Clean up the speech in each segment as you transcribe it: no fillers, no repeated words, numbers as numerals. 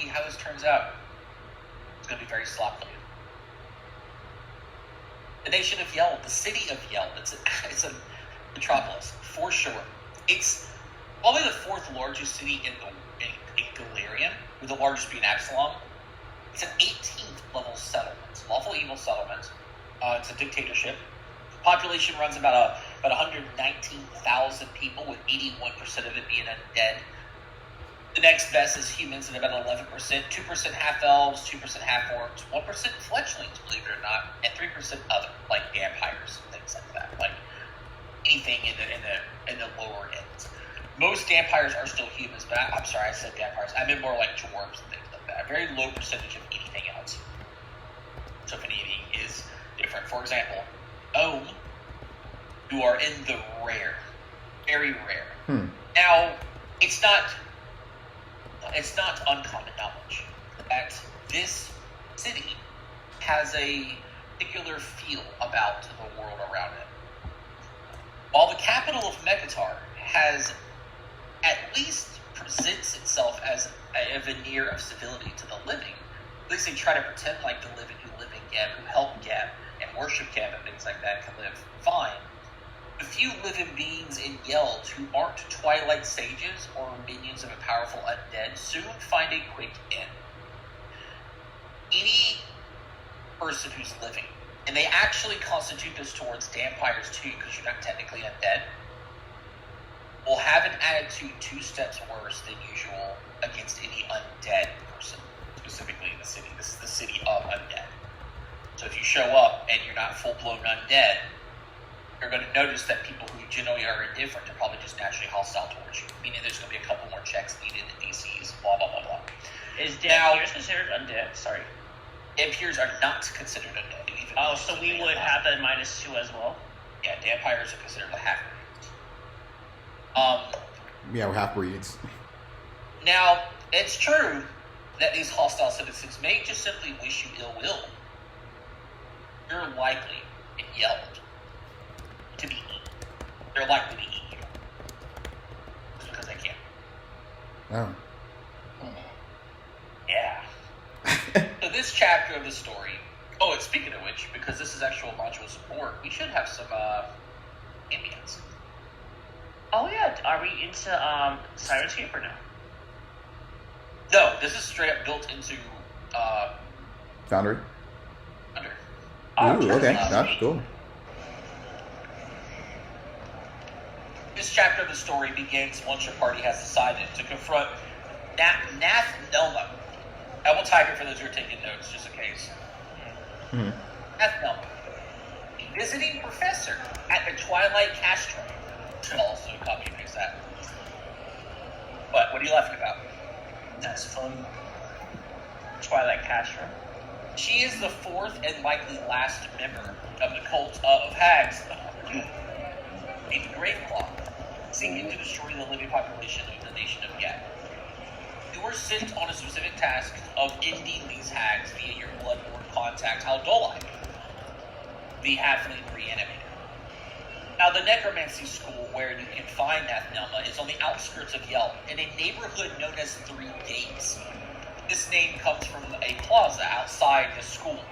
how this turns out. It's going to be very sloppy. The nation of Yeld, the city of Yeld, it's a metropolis, for sure. It's probably the fourth largest city in Galarian, with the largest being Absalom. It's an 18th level settlement, lawful evil settlement. It's a dictatorship. Population runs about 119,000 people, with 81% of it being undead. The next best is humans at about 11%, 2% half-elves, 2% half-orcs, 1% fletchlings, believe it or not, and 3% other, like vampires and things like that, like anything in the lower ends. Most vampires are still humans, but I'm sorry, I said vampires. I meant more like dwarves and things like that. A very low percentage of anything else. So if anything is different. For example, Ohm, who are in the rare, very rare. Now, it's not uncommon knowledge that this city has a particular feel about the world around it. While the capital of Mekatar has at least presents itself as a veneer of civility to the living, at least they try to pretend like the living who live in Geb, who help Geb, and worship Geb and things like that can live fine. The few living beings in Yeld who aren't Twilight Sages or minions of a powerful undead soon find a quick end. Any person who's living, and they actually constitute this towards vampires too, because you're not technically undead, will have an attitude 2 steps worse than usual against any undead person, specifically in the city. This is the city of undead. So if you show up and you're not full-blown undead, you're going to notice that people who generally are indifferent are probably just naturally hostile towards you, meaning there's going to be a couple more checks needed in DCs, blah, blah, blah, blah. Is vampires considered undead? Sorry. Vampires are not considered undead. So we would have that -2 as well? Yeah, vampires are considered a half-breeds. Yeah, we're half-breeds. Now, it's true that these hostile citizens may just simply wish you ill will. You're likely in Yeld to be eaten. They're likely to eat you. Just because they can. Oh. Yeah. So this chapter of the story... Oh, and speaking of which, because this is actual module support, we should have some ambience. Oh yeah, are we into Sirenscape or no? No, this is straight up built into Foundry? Under. Ooh, okay, that's cool. This chapter of the story begins once your party has decided to confront Nathmemla. I will type it for those who are taking notes, just in case. Nathmemla, a visiting professor at the Twilight Castro. Also copy and paste that. What are you laughing about? That's fun. Twilight Castro. She is the 4th and likely last member of the cult of hags, named Graveclaw, seeking to destroy the living population of the nation of Geb. You were sent on a specific task of ending these hags via your bloodborne contact, Haldolai, the halfling reanimator. Now, the necromancy school where you can find Nathmemla is on the outskirts of Yeld, in a neighborhood known as 3 Gates. This name comes from a plaza outside the school,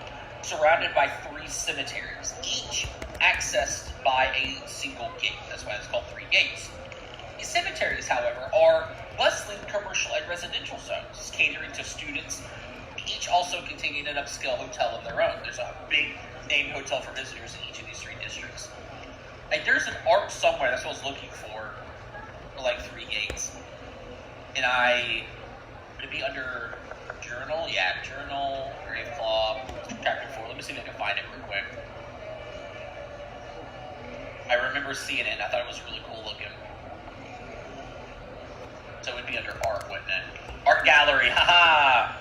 surrounded by 3 cemeteries, each accessed by a single gate. That's why it's called 3 Gates. These cemeteries, however, are bustling commercial and residential zones, catering to students, each also containing an upscale hotel of their own. There's a big name hotel for visitors in each of these 3 districts. Like, there's an art somewhere, that's what I was looking for like 3 Gates. And would it be under Journal? Yeah, Journal, Graveclaw, Chapter 4. Let me see if I can find it real quick. I remember seeing it, and I thought it was really cool looking. So it would be under art, wouldn't it? Art gallery, haha!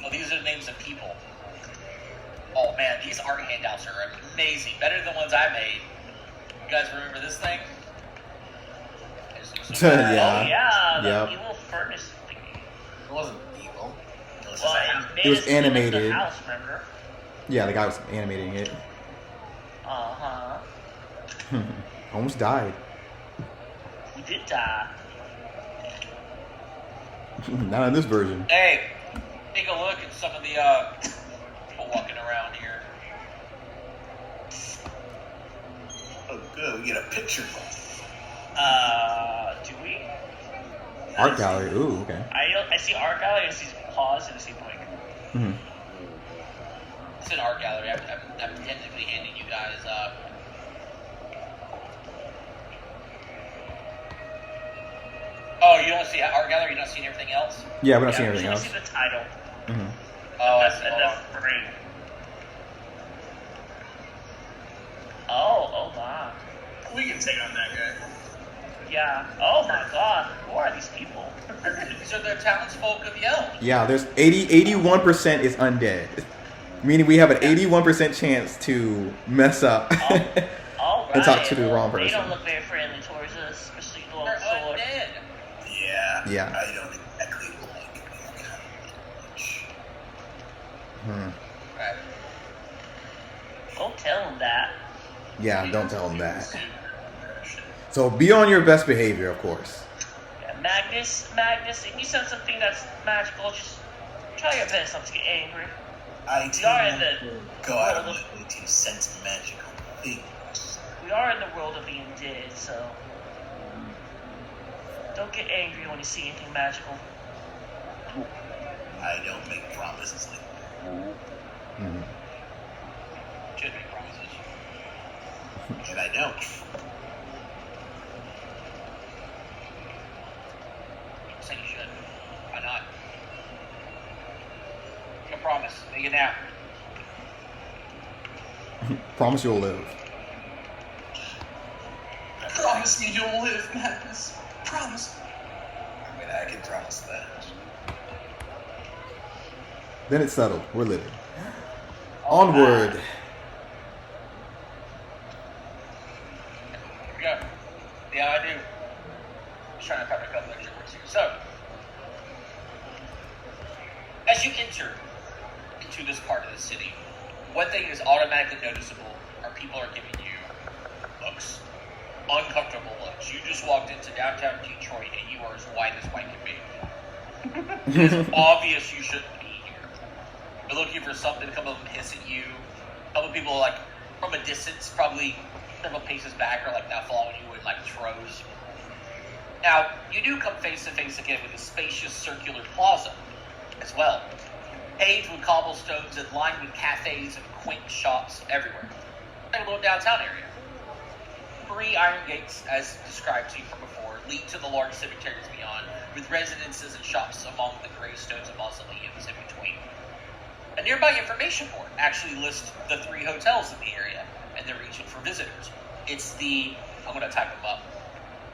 Oh, these are the names of people. Oh man, these art handouts are amazing. Better than the ones I made. You guys remember this thing? Yeah. Oh yeah, the Yep. evil furnace thingy. It wasn't evil. It was animated. The house, remember? Yeah, the guy was animating it. Almost died. We did die. Not in this version. Hey, take a look at some of the people walking around here. Oh, good. We get a picture. Do we? Art gallery. Ooh, okay. I see art gallery, I see pause, and I see blink. Mm-hmm. It's an art gallery. I'm technically handing you guys. Oh, you don't see art gallery. You're not seeing everything else. Yeah, we're not seeing everything else. I see the title. Mm-hmm. Oh, and the frame. Oh my. We can take on that guy. Yeah. Oh my God. Who are these people? These are the townsfolk of Yelp. Yeah, there's 81% is undead. Meaning we have an 81% chance to mess up All right. and talk to the wrong They person. don't look very friendly towards us, especially the long They're sword. undead. Yeah. Yeah. I don't exactly like their kind of language. Right. Don't tell them that. Yeah, don't tell them that. So be on your best behavior, of course. Yeah, Magnus, if you sense something that's magical, just try your best not to get angry. I We are in tend the to go out of world my way to sense magical things. We are in the world of the undead, so don't get angry when you see anything magical. I don't make promises like that. Mhm. Should be promises. And I don't. I'm saying you should. Why not? Make a promise. Make it now. Promise you'll live. Promise me you'll live, Magnus. Promise. I mean, I can promise that. Then it's settled. We're living. Onward. Here we go. Yeah, I do. Just trying to cover a couple extra words here. So, as you enter into this part of the city, one thing is automatically noticeable are people are giving you looks. Uncomfortable looks. You just walked into downtown Detroit and you are as white as white can be. It's obvious you shouldn't be here. You're looking for something to come up and hiss at you. A couple people, like, from a distance, probably several paces back, are, like, now following you in, like, throws. Now, you do come face to face again with a spacious circular plaza as well. Paved with cobblestones and lined with cafes and quaint shops everywhere. Like a little downtown area. 3 iron gates, as described to you from before, lead to the large cemeteries beyond, with residences and shops among the gravestones and mausoleums in between. A nearby information board actually lists the 3 hotels in the area and their region for visitors. It's the, I'm going to type them up,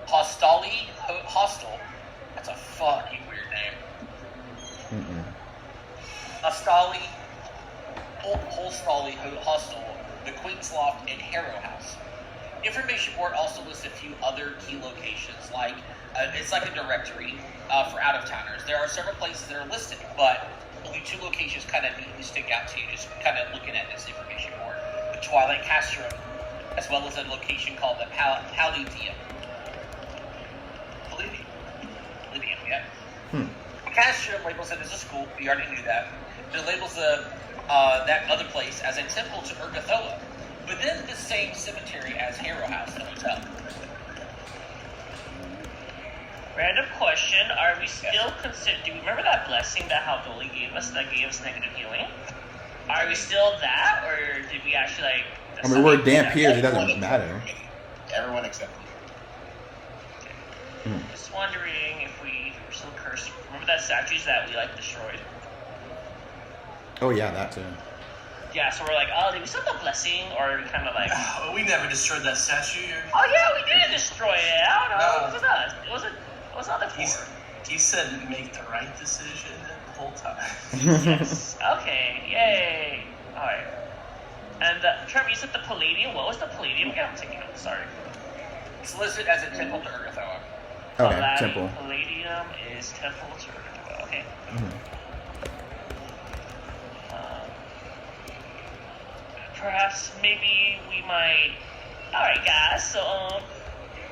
Hostel. That's a fucking weird name. Hostel, Hostel, the Queen's Loft, and Harrow House. Information board also lists a few other key locations, like it's like a directory for out-of-towners. There are several places that are listed, but only 2 locations kind of neatly stick out to you, just kind of looking at this information board. The Twilight Castrum, as well as a location called the Palladium. Palladium, yeah. Castrum labels it as a school. We already knew that. It labels that other place as a temple to Urgathoa, within the same cemetery as Harrow House, the hotel. Random question: are we still considered? Do you remember that blessing that Haldoli gave us that gave us negative healing? Are we still that, or did we actually like? I mean, we're damn peers. It doesn't matter. Everyone except me. Just wondering if we were still cursed. Remember that statues that we like destroyed? Oh yeah, that too. Yeah, so we're like, oh, did we still have a blessing, or are we kind of like? Oh, we never destroyed that statue. Oh yeah, we did destroy it. I don't know. No. It was us. It was not the four. He said make the right decision the whole time. Yes. Okay. Yay. All right. And Trevor, you said the Palladium. What was the Palladium again? I'm taking notes. Sorry. It's listed as a temple to Urgathoa. Okay, temple. Palladium is temple to Urgathoa. Okay. Perhaps maybe we might. All right, guys. So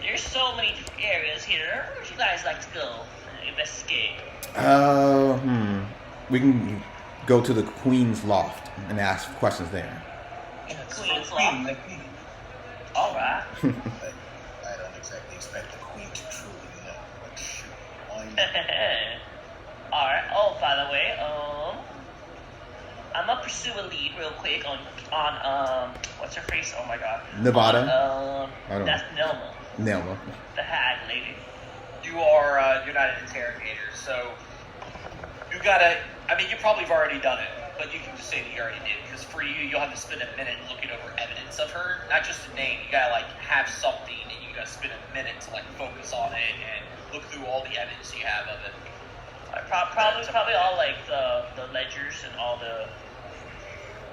there's so many different areas here. Where would you guys like to go investigate? We can go to the Queen's loft and ask questions there. Yeah, it's Queen's for a queen law. like me. Alright. But I don't exactly expect the queen to truly know what should be wine. Alright. Oh, by the way, I'm gonna pursue a lead real quick on what's her face? Oh my god. Nevada? I don't know. Nathmemla, Nelma. the hag lady. You're not an interrogator, so you gotta. I mean, you probably have already done it, but you can just say that you already did, because for you, you'll have to spend a minute looking over evidence of her, not just a name. You gotta like have something, and you gotta spend a minute to like focus on it and look through all the evidence you have of it. Probably all like the ledgers and all the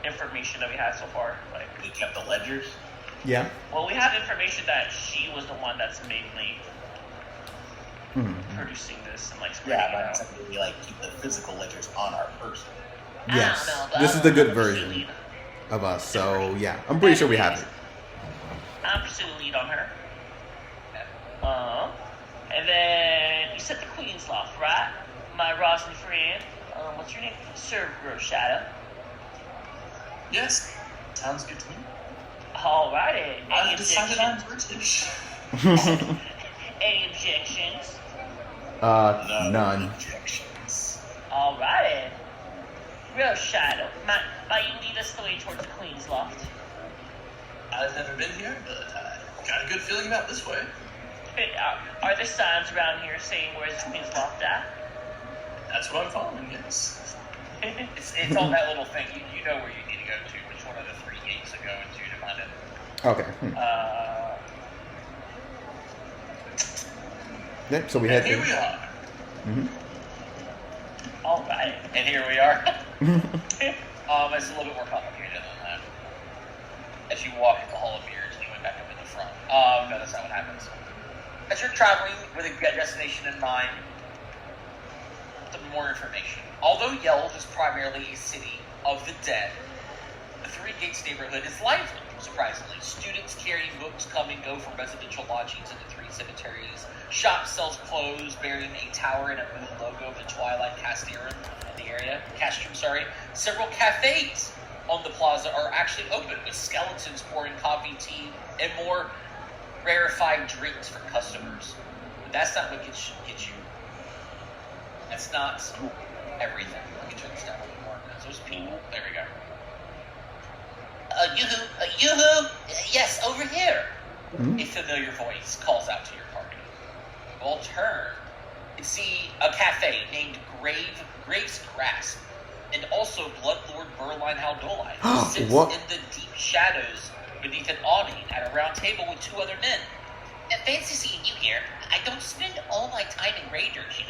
information that we had so far. Like, We kept the ledgers. Yeah. well, we have information that she was the one that's mainly Mhm. producing this and like spreading Yeah, it but out. exactly, we like keep the physical ledgers on our person. Yes. I don't know, but This is the good I'm pursuing version lead. of us. So yeah, I'm pretty sure we have it. I'm pursuing lead on her. And then you said the Queen's Loft, right? My Rosin friend. What's your name? Sir Shadow. Yes, sounds good to me. Alrighty. Any I've decided I'm objections? British. Any objections? None. Objections. Alrighty. Real Shadow. Might you lead us the way towards the Queen's Loft? I've never been here, but I got a good feeling about this way. Are there signs around here saying where's the Queen's Loft at? That's what I'm following, yes. It's on that little thing. You know where you need to go to, which one of the 3 gates to go into to find it. Okay. Yep. So we head And here there. we are. Alright. And here we are. It's a little bit more complicated than that. As you walk in the Hall of Mirrors, and you went back up in the front. No, that's not what happens. As you're traveling with a destination in mind, some more information. Although Yeld is primarily a city of the dead, the Three Gates neighborhood is lively, surprisingly. Students carrying books come and go from residential lodgings into three cemeteries. Shop sells clothes bearing a tower and a moon logo of the Twilight Castrum in the area. Several cafes on the plaza are actually open, with skeletons pouring coffee, tea, and more rarefied drinks for customers. But that's not what gets you. That's not everything. Let me turn this down a little more. Those people. There we go. Yoo-hoo! Yes, over here! A familiar voice calls out to your party. You all turn and see a cafe named Grave's Grasp, and also Bloodlord Berline Haldolai, who sits What? in the deep shadows beneath an awning at a round table with two other men. Fancy seeing you here. I don't spend all my time in Raiders,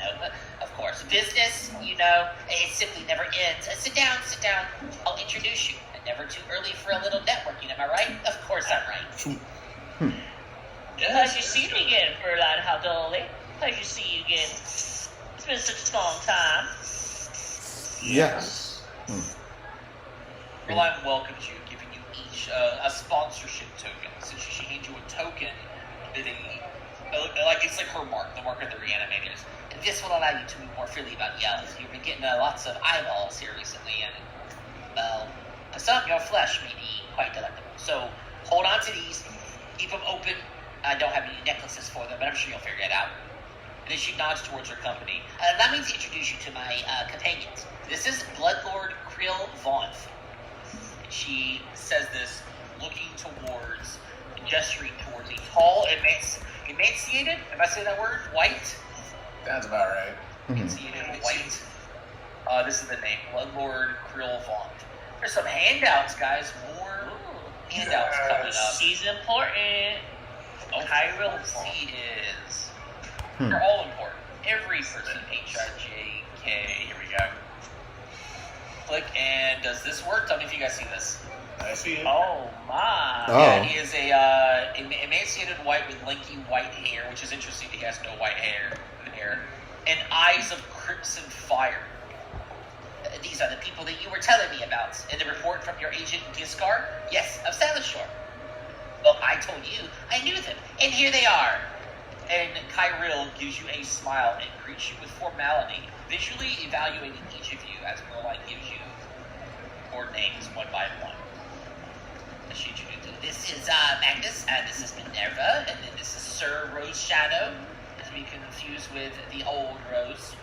Of course, business, it simply never ends. Sit down. I'll introduce you. Never too early for a little networking, am I right? Of course I'm right. Pleasure to see you again, Berline Haldoli. Pleasure to see you again. It's been such a long time. Yes. Berline welcomes you, giving you each a sponsorship token. So she hands you a token that it's like her mark, the mark of the reanimators. And this will allow you to move more freely about Yells. You've been getting lots of eyeballs here recently, and some of your flesh may be quite delectable. So hold on to these, keep them open. I don't have any necklaces for them, but I'm sure you'll figure it out. And then she nods towards her company. Allow me to introduce you to my companions. This is Bloodlord Krill Vaughn. She says this, looking towards, gesturing towards a tall, emaciated, am I saying that word? White? Sounds about right. Emaciated white. This is the name, Bloodlord Krill Vaughn. There's some handouts, guys. More handouts coming up. She's important. Oh, Tyrell he is. They're all important. Every person, H-I-J-K. Here we go. Click, and does this work? Tell me if you guys see this. I see it. Oh my. Oh. Yeah, he is a emaciated white with lanky white hair, which is interesting. He has no white hair, and eyes of crimson fire. These are the people that you were telling me about in the report from your agent Giscar? Yes, of Salashore. Well, I told you I knew them, and here they are. And Kyril gives you a smile and greets you with formality, visually evaluating each of you as Merlin gives you more names one by one. As she introduces you, this is Magnus, and this is Minerva, and then this is Sir Rose Shadow, as we confuse with the old Rose.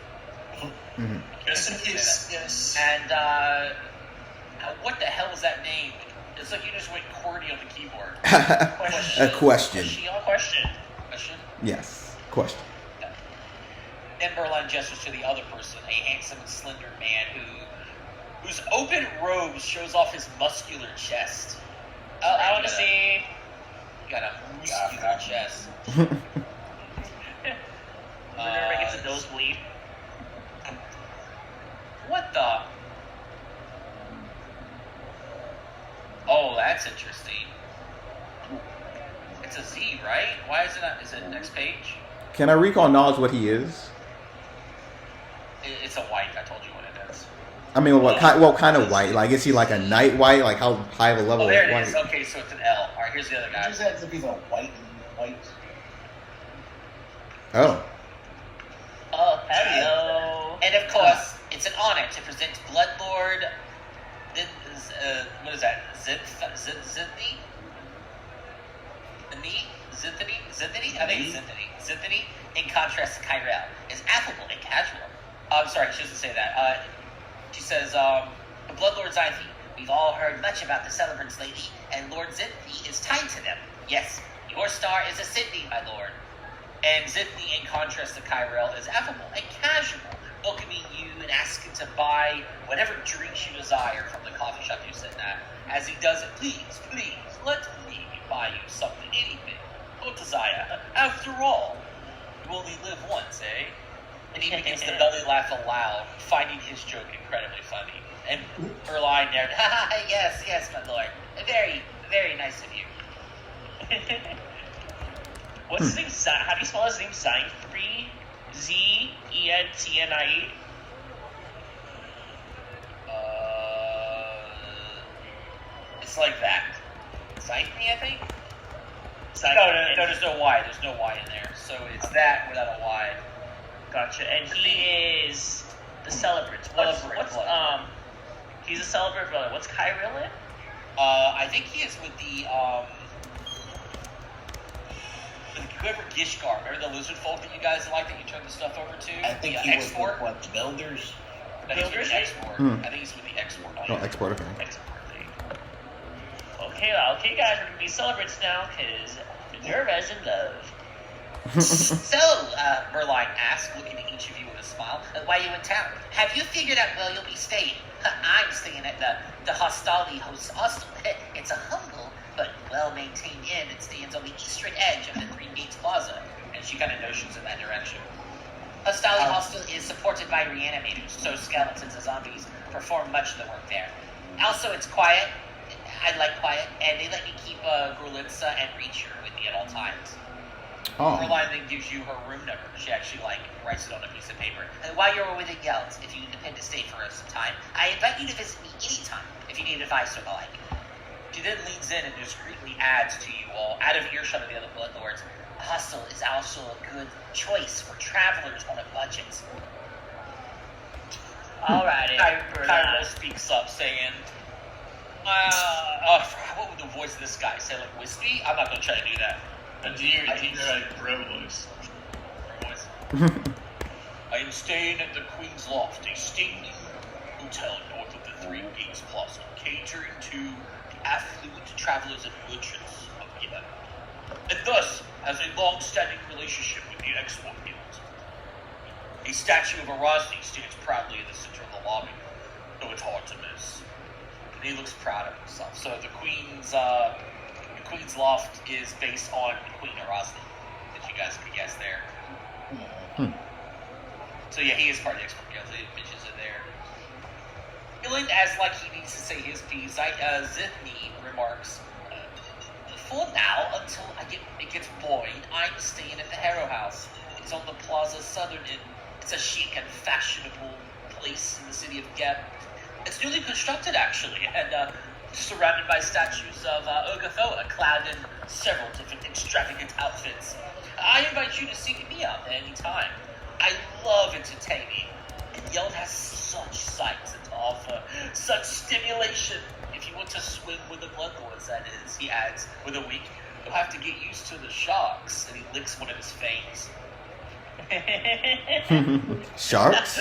Mm-hmm. Yes, it is. Yes. And what the hell is that name? It's like you just went QWERTY on the keyboard. A question. Question. Question? Yes. Question. Then Merlin gestures to the other person, a handsome, slender man whose open robes shows off his muscular chest. I want to see. You got a muscular chest. Minerva gets a nosebleed. What the? Oh, that's interesting. It's a Z, right? Why is it not? Is it next page? Can I recall knowledge what he is? It's a white. I told you what it is. I mean, what kind of white? Like, is he like a night white? Like, how high of a level Oh, there of it white? is. Okay, so it's an L. All right, here's the other It guy. just ends up being a white. Oh. Oh, hello. And of course, it's an honor to present Bloodlord. What is that? Zinthany? Zinthany? I think it's Zinthany. Zinthany, in contrast to Kyrell, is affable and casual. I'm sorry, she doesn't say that. She says, the Bloodlord Zinthany, we've all heard much about the celebrants lately, and Lord Zinthany is tied to them. Yes, your star is a Sydney, my lord. And Zinthany, in contrast to Kyrell, is affable and casual, welcoming you and asking to buy whatever drinks you desire from the coffee shop you sit at. As he does it, please, let me buy you something, anything. What desire? After all, you only live once, eh? And he begins to belly laugh aloud, finding his joke incredibly funny. And Merlin there, yes, my lord. Very, very nice of you. What's his name? How do you spell his name? Zinthry? Zentnie? It's like that. Zinthany, I think? No, There's no Y. There's no Y in there. So it's that without a Y. Gotcha. And he is the celebrant. He's a celebrant brother. What's Kyril in? I think he is with the whoever Gishgar. Remember the lizard folk that you guys like that you turned the stuff over to? I think the he was export. with, the builders. No, he's with the export. Hmm. I think he's with the export. Oh, export, okay. Export thing. Okay, guys, we're gonna be celebrants now because Minerva's in love. So, Merlin asked, looking at each of you with a smile, why are you in town? Have you figured out where you'll be staying? I'm staying at the Hostali Hostel. It's a humble but well-maintained inn that stands on the eastern edge of the Three Gates Plaza. And she kind of notions in that direction. Hostali Hostel is supported by reanimators, so skeletons and zombies perform much of the work there. Also, it's quiet. I like quiet, and they let me keep Grulitza and Reacher with me at all times. Oh. Merlin then gives you her room number. She actually writes it on a piece of paper. And while you're with the Gelt, if you intend to stay for some time, I invite you to visit me anytime if you need advice or the like. She then leans in and discreetly adds to you all, out of earshot of the other Bloodlords, a hostel is also a good choice for travelers on a budget. Alrighty. Kyril speaks up, saying, what would the voice of this guy say? Like Wispy? I'm not going to try to do that. Do you like bro voice? I am staying at the Queen's Loft, a stately hotel north of the Three Gates Plaza, catering to the affluent travelers and merchants of Yemen, and thus has a long-standing relationship with the Export Guild. A statue of Erasmi stands proudly in the center of the lobby, though it's hard to miss. And he looks proud of himself. So the Queen's Loft is based on Queen Erasmi, if you guys could guess there. So yeah, he is part of the Export Guild. He mentions it there. Feeling as like he needs to say his piece, Zinthany remarks, for now, until it gets boring, I'm staying at the Harrow House. It's on the Plaza Southern End. It's a chic and fashionable place in the city of Geb. It's newly constructed, actually, and surrounded by statues of Ogathoa, clad in several different extravagant outfits. I invite you to seek me out at any time. I love entertaining. And Yeld has such sights to offer, such stimulation. If you want to swim with the bloodlords, that is, he adds with a wink, you'll have to get used to the sharks. And he licks one of his fangs. Sharks?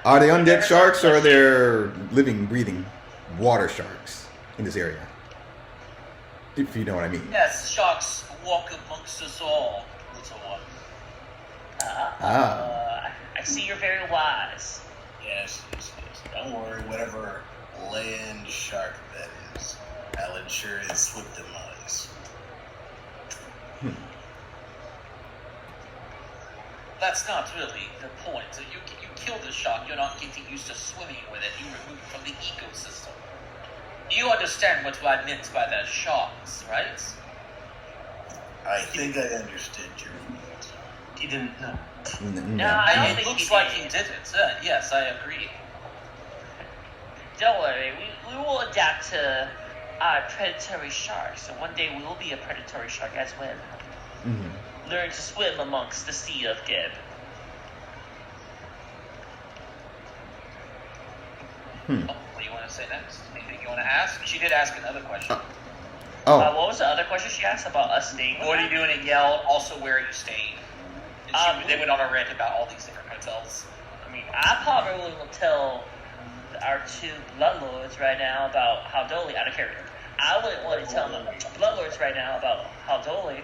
Are they undead sharks or are they living, breathing water sharks in this area? If you know what I mean. Yes, sharks walk amongst us all, little one. I see you're very wise. Yes. Don't worry, whatever land shark that is, I'll ensure it's slipped demise. That's not really the point. You kill the shark, you're not getting used to swimming with it. You remove it from the ecosystem. You understand what I meant by the sharks, right? I think I understood your point. He didn't know. No, I don't It think looks he like did. he didn't. Yes, I agree. Don't worry, we will adapt to our predatory sharks, and one day we will be a predatory shark as well. Mm-hmm. Learn to swim amongst the sea of Geb. What do you want to say next? Anything you want to ask? She did ask another question. Oh, What was the other question she asked about us staying with What are her? you doing at Yale? Also, where are you staying? And they went on a rant about all these different hotels. I mean, I probably will tell our two bloodlords right now about how Dolly out of character. I wouldn't want to tell the bloodlords right now about how Dolly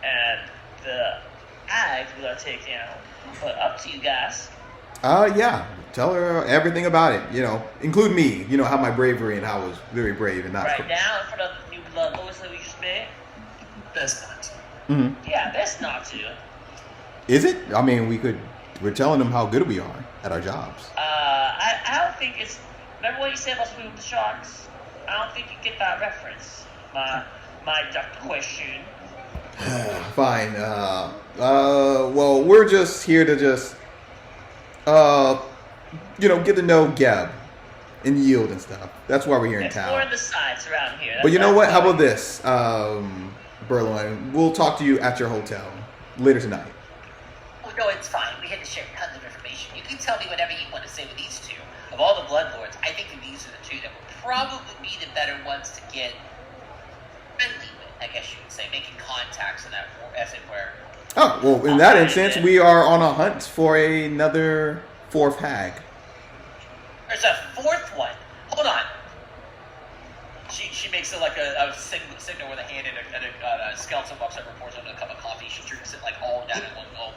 and the ag we are taking out. But up to you guys. yeah. Tell her everything about it. You know, include me. You know, how my bravery and how I was very brave and not. Right now, in front of the new bloodlords that we just met. Best not. Mm-hmm. Yeah, best not to. Is it? I mean, we're telling them how good we are at our jobs. I don't think it's. Remember what you said about swimming with the sharks? I don't think you get that reference. My duck question. Fine. Well, we're just here to just, get to know Geb and Yield and stuff. That's why we're here in Explore town. the sites around here. But you know what? That's How about this, Berlin? We'll talk to you at your hotel later tonight. Oh, no, it's fine. We had to share tons of information. You can tell me whatever you want to say with these two. Of all the bloodlords, I think that these are the two that would probably be the better ones to get friendly with, I guess you would say, making contacts in that, as it were. Oh, well, in that instance, we are on a hunt for another fourth hag. There's a fourth one. Hold on. She makes it like a signal with a hand and a skeleton box that reports on a cup of coffee. She drinks it like all down in one gulp.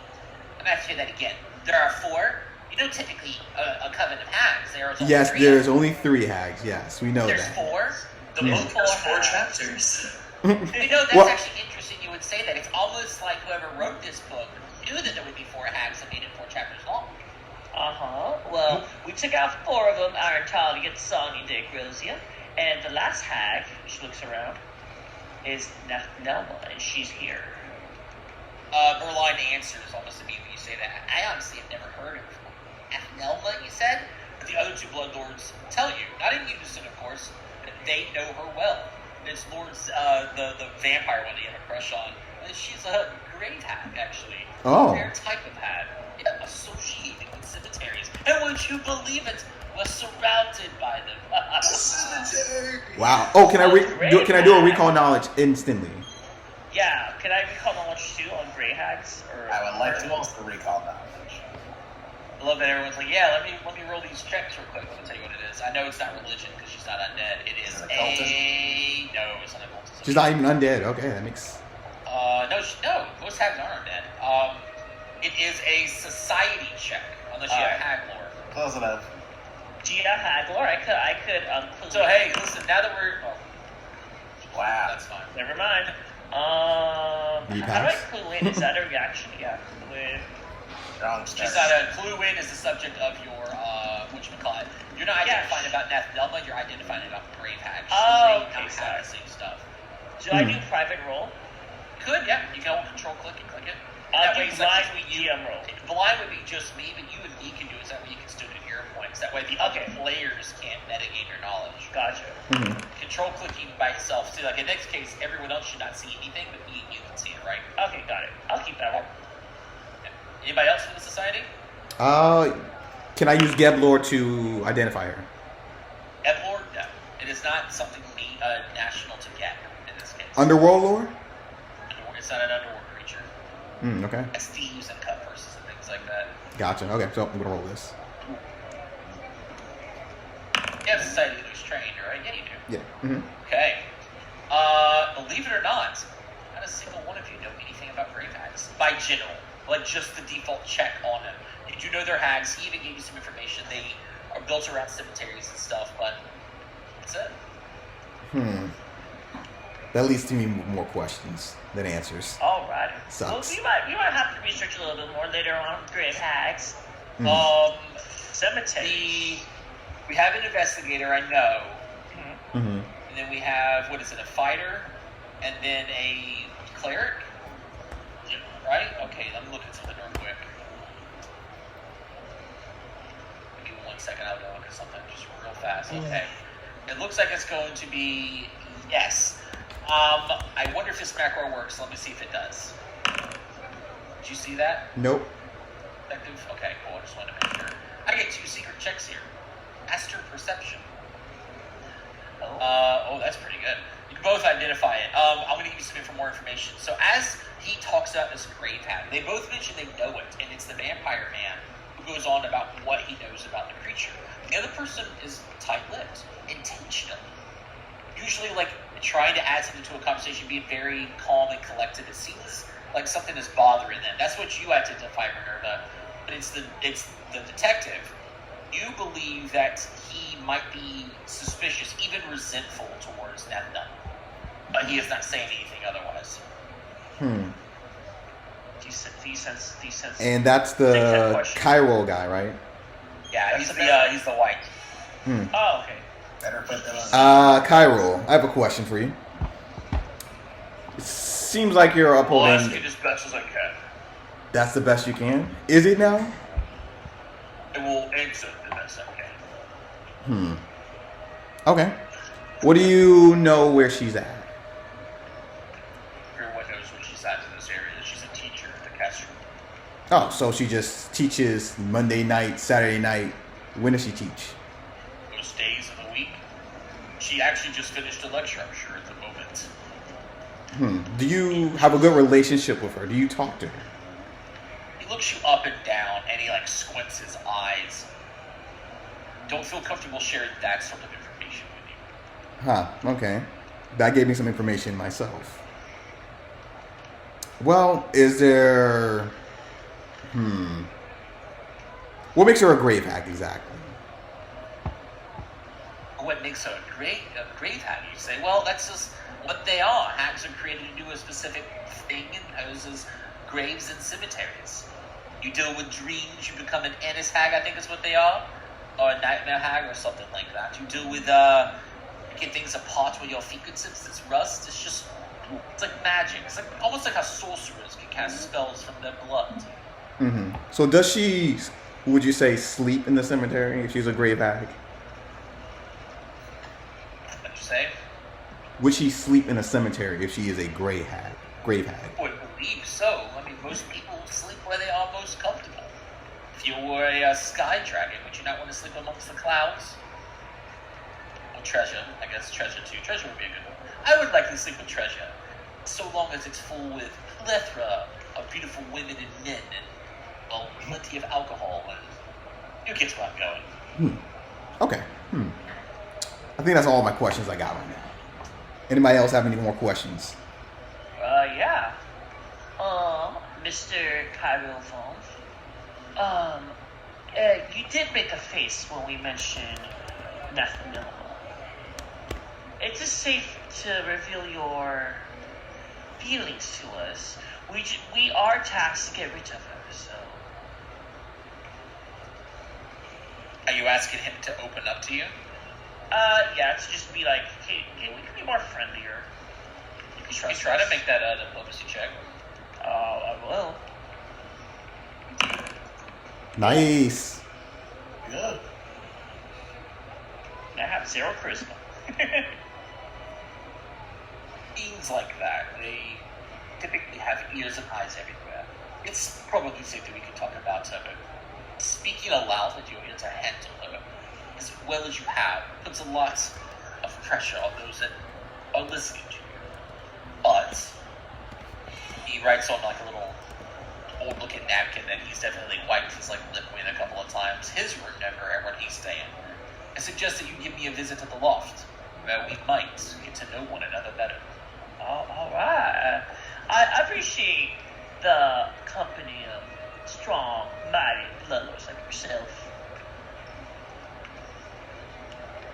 I'm going to hear that again. There are four. You know, typically a coven of hags. There is only Yes, three. there's only 3 hags. Yes, we know There's that. 4. The Yeah. book has 4 chapters. You know, that's Well- actually interesting. You would say that. It's almost like whoever wrote this book knew that there would be 4 hags and made it 4 chapters long. Well, we took out 4 of them, our entirely Sonya de Grosia, and the last hag, she looks around, is Nathmemla, and she's here. Merline answers almost immediately. You say that. I honestly have never heard of Nathmemla, you said? But the other 2 bloodlords tell you, not in unison, of course, that they know her well. It's Lord's, the vampire one that you have a crush on. She's a grave hag, actually. Oh. A rare type of hag. Yeah, associated with cemeteries. And would you believe it? Was surrounded by them. Wow. Oh, can I do a recall knowledge instantly? Yeah, can I recall knowledge too on Grey Hags? Or, I would like to also recall knowledge. I love that everyone's like, yeah, let me roll these checks real quick. Let me tell you what it is. I know it's not religion because she's not undead. It is no, it's not occultism. She's not even undead. Okay, that makes. No, most hags aren't undead. It is a society check unless you have hag lore. Close enough. Do you have hag lore? I could clue So in. hey, listen. Now that we're Wow. that's fine. Never mind. You How do I pass. clue in? Is that a reaction? Yeah, clue in. Strong start. She's not a clue in is the subject of your whatchamacallit. You're not Yeah, identifying about Nathmemla, you're identifying about Grave Hag. Oh, They okay, don't sorry. have the same stuff. Do I do private roll? Could, yeah. You can hold control click and click it. I'll That way do it's like blind just GM roll. Blind would be just me, but you and me can do it. So that way you can still do hero points. That way the other Okay. players can't metagame your knowledge. Gotcha. Mhm. Control clicking by itself. See, like in this case, everyone else should not see anything, but you can see it. right? Okay, got it. I'll keep that one. Anybody else from the society? Can I use Geblor to identify her? Eblord? No. It is not something national to get in this case. Underworld lore? It's not an underworld creature. Okay. It's thieves and cut purses and things like that. Gotcha. Okay, so I'm gonna roll this. You have society leaders trained, right? Yeah, you do. Yeah. Mm-hmm. Okay. Believe it or not, not a single one of you know anything about grave hags. By general. Like just the default check on them. You do know they're hags. He even gave you some information. They are built around cemeteries and stuff, but that's it. That leads to me more questions than answers. Alright. Well, Sucks. we might have to research a little bit more later on grave hags. Cemetery. We have an investigator, I know. Mm-hmm. And then we have, what is it, a fighter? And then a cleric? Right? Okay, let me look at something real quick. Give me 1 second, I'll go look at something just real fast. Okay. It looks like it's going to be yes. I wonder if this macro works. Let me see if it does. Did you see that? Nope. Effective? Okay, cool. I just wanted to make sure. I get 2 secret checks here. Master perception. That's pretty good. You can both identify it. I'm going to give you some more information. So as he talks about this grave hag, they both mention they know it, and it's the vampire man who goes on about what he knows about the creature. The other person is tight-lipped, intentionally. Usually, like, trying to add something to a conversation, being very calm and collected. It seems like something is bothering them. That's what you identify, Minerva. But it's the detective. You believe that he might be suspicious, even resentful towards Nathmemla. But he is not saying anything otherwise. Do you sense? And that's the Cairo guy, right? Yeah, he's the white. Oh, okay. Better put them on. Cairo, I have a question for you. It seems like you're I'll upholding. ask it as best as I can. That's the best you can? Is it now? I will answer the best I can. Okay. What do you know where she's at? Everyone knows where she's at in this area. She's a teacher at the Castro. Oh, so she just teaches Monday night, Saturday night. When does she teach? Those days of the week. She actually just finished a lecture, I'm sure, at the moment. Do you have a good relationship with her? Do you talk to her? He looks you up and down, and he, like, squints his eyes. Don't feel comfortable sharing that sort of information with you. Okay. That gave me some information myself. Well, is there... What makes her a grave hag exactly? What makes her a grave hag? You say, well, that's just what they are. Hags are created to do a specific thing and houses graves and cemeteries. You deal with dreams, you become an Annis hag, I think is what they are. Or a nightmare hag or something like that. You deal with, get things apart with your fingertips, it's rust. It's like magic. It's like almost like how sorcerers can cast spells from their blood. So does she, would you say, sleep in the cemetery if she's a grave hag? What'd you say? Would she sleep in a cemetery if she is a grave hag? I would believe so. I mean, most people sleep where they are most comfortable. If you were a sky dragon, would you not want to sleep amongst the clouds? Or treasure. I guess treasure too. Treasure would be a good one. I would likely sleep with treasure, so long as it's full with plethora of beautiful women and men and, well, plenty of alcohol. And you get where I'm going. Okay. I think that's all my questions I got right now. Anybody else have any more questions? Yeah. Mr. Cairo Falls. You did make a face when we mentioned Nathmemla. Is it safe to reveal your feelings to us? We are tasked to get rid of her, so... Are you asking him to open up to you? Yeah, to just be like, hey, we can be more friendlier. You can trust Try us. to make that diplomacy check. I will. Nice. Good. I have 0 charisma. Things like that, typically have ears and eyes everywhere. It's probably safe that we can talk about speaking aloud that you're able to handle as well as you have puts a lot of pressure on those that are listening to you. But he writes on like a little old-looking napkin that he's definitely wiped his lip with a couple of times. His room number and where he's staying. I suggest that you give me a visit to the loft, where we might get to know one another better. All right. I appreciate the company of strong, mighty bloodlords like yourself.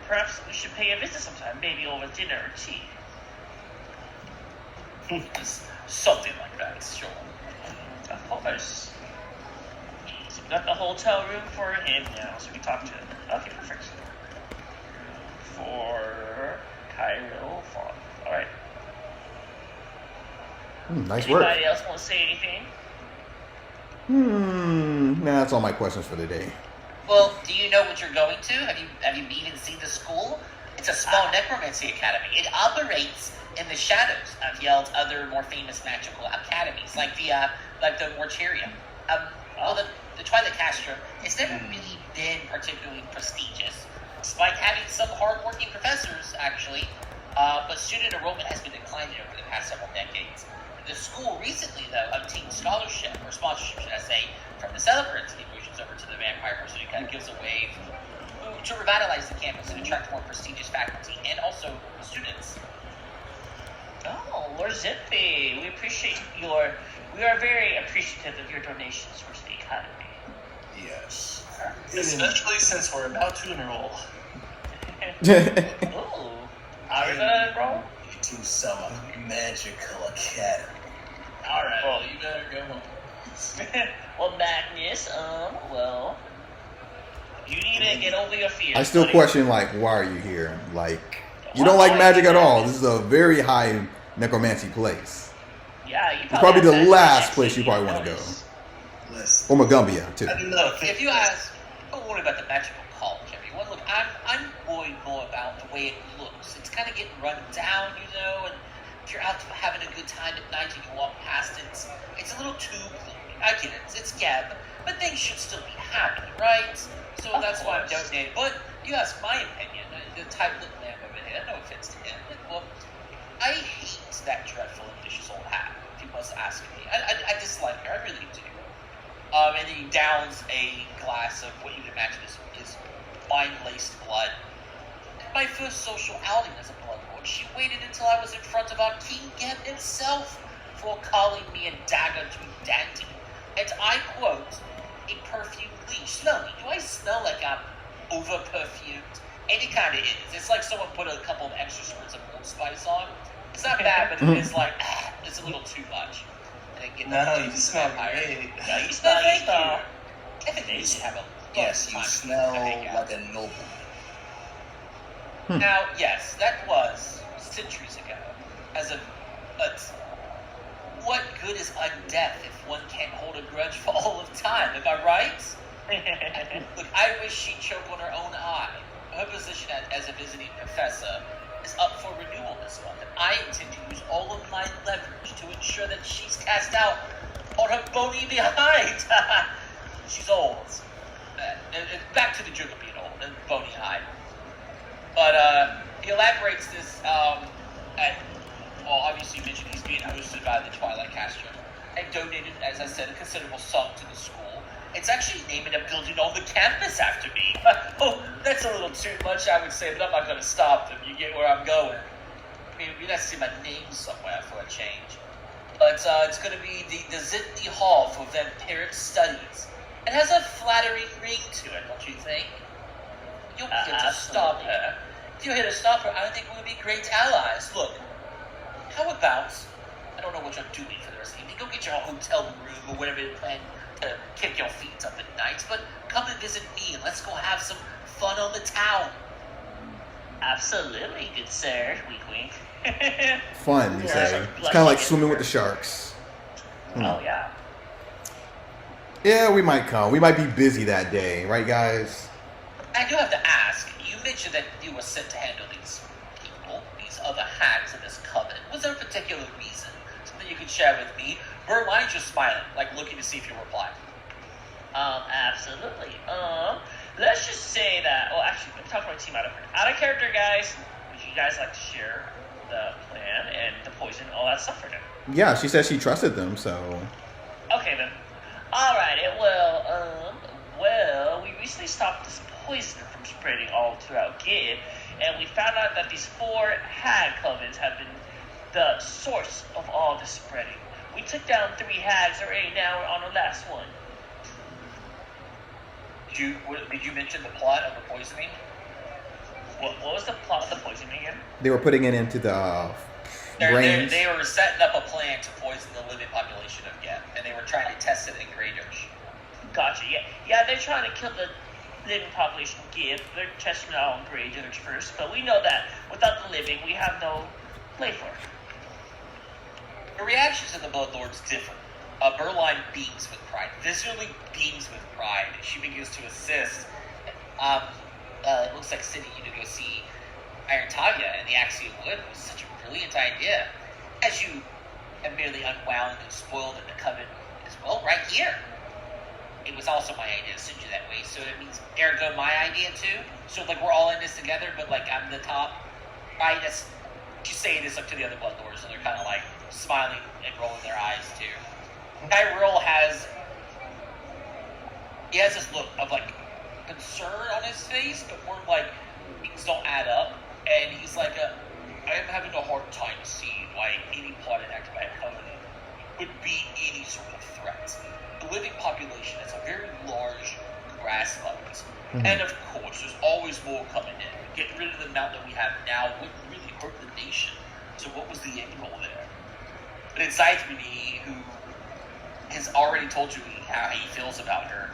Perhaps we should pay a visit sometime, maybe over dinner or tea. Something like that, sure. Of course. So we got the hotel room for him now, so we can talk to him. Okay, perfect. For Cairo Fawn. Alright. Nice work. Anybody else want to say anything? Nah, that's all my questions for today. Well, do you know what you're going to? Have you been and seen the school? It's a small necromancy academy. It operates in the shadows of Yeld's other more famous magical academies, like the Mortuarium. Well, the Twilight Castrum, it's never really been particularly prestigious, despite having some hardworking professors, actually. But student enrollment has been declining over the past several decades. The school recently, though, obtained scholarship, or sponsorship, should I say, from the Celebrants, and he pushes over to the Vampire Person. He kind of gives a wave to revitalize the campus and attract more prestigious faculty and also students. Oh, Lord Zippy, we are very appreciative of your donations towards the academy. Yes. Especially since we're about to enroll. Ooh. Are we gonna enroll? To some magical academy. Alright, well, you better go home. Well, Magnus, well, you need to get over your fears. I still buddy. question, like, why are you here? Like, you don't like magic at all. This is a very high necromancy place. Yeah, you It's probably the have last that place you probably want to go. Listen, Or Magumbia, too. I do not think If you ask, don't worry about the magical college, everyone. Look, I'm worried more about the way it looks. It's kind of getting run down, and if you're out having a good time at night and you walk past it, it's a little too gloomy. I get it, it's Geb, but things should still be happening, right? So that's why I'm donating. But you ask my opinion, the tight-lipped man over here, no offense to him, well, I hate that dreadful and vicious old hat, if you must ask me. I dislike her, I really do. And he downs a glass of what you'd imagine is wine-laced blood. At my first social outing as a bloodlord, she waited until I was in front of our King Geb himself before calling me a dagger to dandy. And I quote, a perfumed leech. Smell me. Do I smell like I'm over-perfumed? And it kind of is. It's like someone put a couple of extra squirts of Old Spice on. It's not bad, but it is like, it's a little too much. No, you smell great. No, you smell. I think they should have a yes, you time smell to hang out. like a nobleman. Now, yes, that was centuries ago. But what good is undeath if one can't hold a grudge for all of time? Am I right? Look, I wish she'd choke on her own eye. Her position as a visiting professor is up for renewal this month, and I intend to use all of my leverage to ensure that she's cast out on her bony behind. She's old. Back to the joke of being old and bony hide. But he elaborates this obviously you mentioned he's being hosted by the Twilight Castrum and donated, as I said, a considerable sum to the school. It's actually naming a building on the campus after me. Oh, that's a little too much, I would say, but I'm not going to stop them. You get where I'm going. I mean, we'd have to see my name somewhere for a change. But it's going to be the Zitney Hall for Vampiric Studies. It has a flattering ring to it, don't you think? You'll be here to stop her. If you're here to stop her, I think we'll be great allies. Look, how about, I don't know what you're doing for the rest of the evening. Go get your hotel room or whatever you plan to kick your feet up at night. But come and visit me and let's go have some fun on the town. Absolutely, good sir. Wink, wink. Fun, you say. It's kind of like swimming with the sharks. Oh, yeah. Yeah, we might come. We might be busy that day, right, guys? I do have to ask, you mentioned that you were sent to handle these people, these other hags in this coven. Was there a particular reason? Something something you can share with me? Berline's just smiling, like looking to see if you reply. Absolutely. Let's just say that. Well, actually, let me talk to my team out of character, guys. Would you guys like to share the plan and the poison, all that stuff for them? Yeah, she said she trusted them, so. Okay then. All right. Well, we recently stopped this poison from spreading all throughout Gib, and we found out that these 4 hag covens have been the source of all the spreading. We took down 3 hags already. Now we're on the last one. Did you mention the plot of the poisoning? What was the plot of the poisoning again? They were putting it into the brains. They were setting up a plan to poison the living population of Geb, and they were trying to test it in Greydish. Gotcha. Yeah. They're trying to kill the living population of Gib. They're testing it out on Greydish first, but we know that without the living, we have no play for it. The reactions of the Bloodlords differ. Berline beams with pride, viscerally beams with pride. She begins to assist. It looks like sending you to go see Iron Tanya and the Axiom Wood was such a brilliant idea. As you have merely unwound and spoiled in the coven as well, right here. It was also my idea to send you that way, so it means ergo my idea too. So like we're all in this together, but like I'm the top. Right? That's she's saying this up to the other Bloodlords, and they're kind of like smiling and rolling their eyes too. Tyrell has this look of like concern on his face, but more like things don't add up, and he's like, I am having a hard time seeing why any plotted act by a covenant would be any sort of threat. The living population is a very large grasslands, and of course, there's always more coming in. Getting rid of the amount that we have now wouldn't really hurt the nation. So what was the end goal there? But inside me, who has already told you how he feels about her,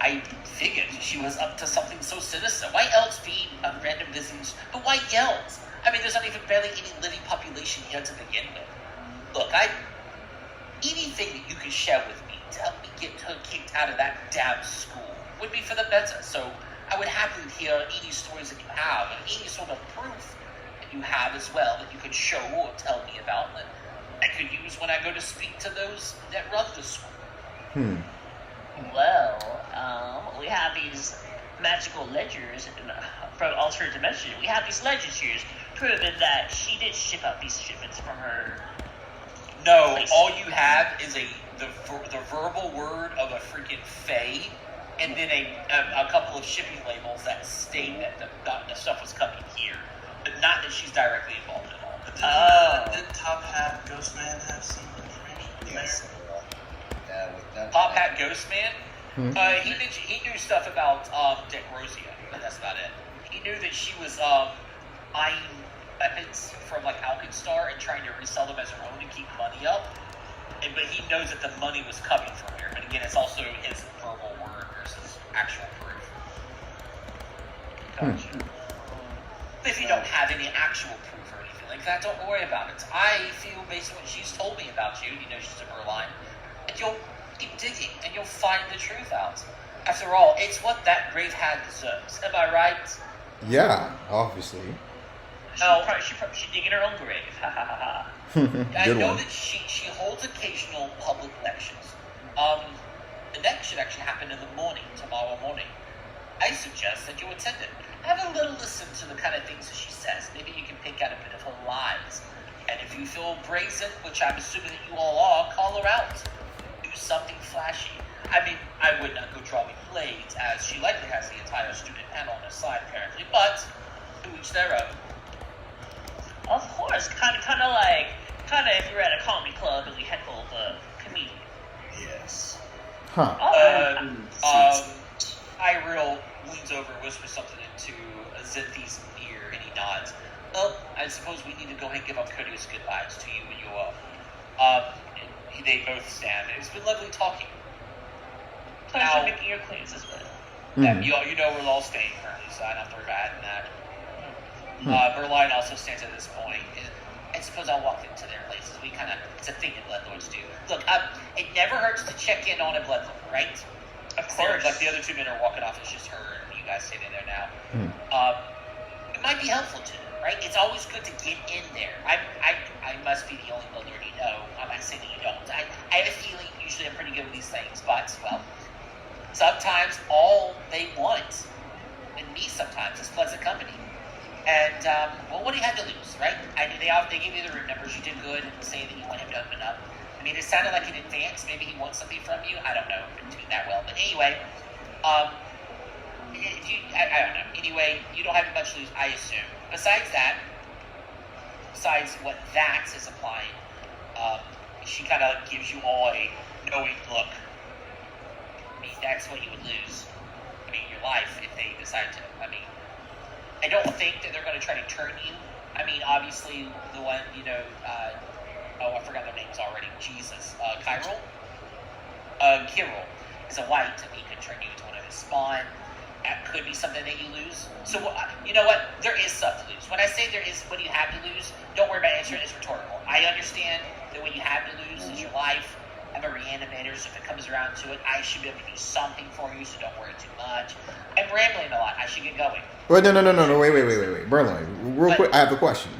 I figured she was up to something so sinister. Why else feed on random visitors? But why yells? I mean, there's not even barely any living population here to begin with. Look, anything that you can share with me to help me get her kicked out of that damn school would be for the better. So I would happily hear any stories that you have, and any sort of proof that you have as well that you could show or tell me about that I could use when I go to speak to those that run the school. Well, we have these magical ledgers from alternate dimension. We have these ledgers here proving that she did ship out these shipments from her. No, place. all you have is the verbal word of a freaking fae, and then a couple of shipping labels that state that the stuff was coming here, but not that she's directly involved at all. Did Top Hat Ghost Man have some information? Yes. Yeah, with that. Top Hat Ghost Man. He knew stuff about Decrosia, but that's about it. He knew that she was buying weapons from like Alkenstar and trying to resell them as her own to keep money up. But he knows that the money was coming from here. But again, it's also his verbal word versus actual proof. Gotcha. If you don't have any actual proof or anything like that, don't worry about it. I feel based on what she's told me about you, she's a Berline, and you'll keep digging and you'll find the truth out. After all, it's what that grave hag deserves. Am I right? Yeah, obviously. She's digging her own grave. Ha ha ha ha. I Good know one. that she holds occasional public lectures. The next should actually happen in the morning, tomorrow morning. I suggest that you attend it. Have a little listen to the kind of things that she says. Maybe you can pick out a bit of her lies. And if you feel brazen, which I'm assuming that you all are, call her out. Do something flashy. I mean, I would not go drawing blades, as she likely has the entire student panel on her side, apparently, but to each their own. Of course, kind of if you're at a comedy club and we heckle the comedian. Yes. Huh. Iril leans over and whispers something into Zenthi's ear, and he nods. Well, I suppose we need to go ahead and give our courteous goodbyes to you and your, they both stand. It's been lovely talking. Pleasure making your acquaintance as well. Yeah, you know we're all staying currently, so I don't have to add that. Berline also stands at this point. I suppose I'll walk into their places. It's a thing that Bloodlords do. Look, it never hurts to check in on a Bloodlord, right? Of course. Like the other two men are walking off, it's just her and you guys sitting there now. It might be helpful to them. right? It's always good to get in there. I must be the only landlord you know. I'm not saying that you don't. I have a feeling usually I'm pretty good with these things, but, well, sometimes all they want, and me sometimes, is pleasant company. And, well, what do you have to lose, right? They gave you the room numbers. You did good and say that you want him to open up. I mean, it sounded like in advance. Maybe he wants something from you. I don't know. I didn't do that well. But anyway, I don't know. Anyway, you don't have much to lose, I assume. Besides what that is applying, she kind of gives you all a knowing look. I mean, that's what you would lose. I mean, your life if they decide to. I mean, I don't think that they're going to try to turn you. I mean, obviously, the one, I forgot their names already. Jesus. Kyril is a white, and he could turn you into one of his spawn. That could be something that you lose. So, you know what? There is stuff to lose. When I say there is what you have to lose, don't worry about answering. It's rhetorical. I understand that what you have to lose is your life. I'm a reanimator, so if it comes around to it, I should be able to do something for you, so don't worry too much. I'm rambling a lot. I should get going. Wait, no. Wait. Berlin, real quick, I have a question.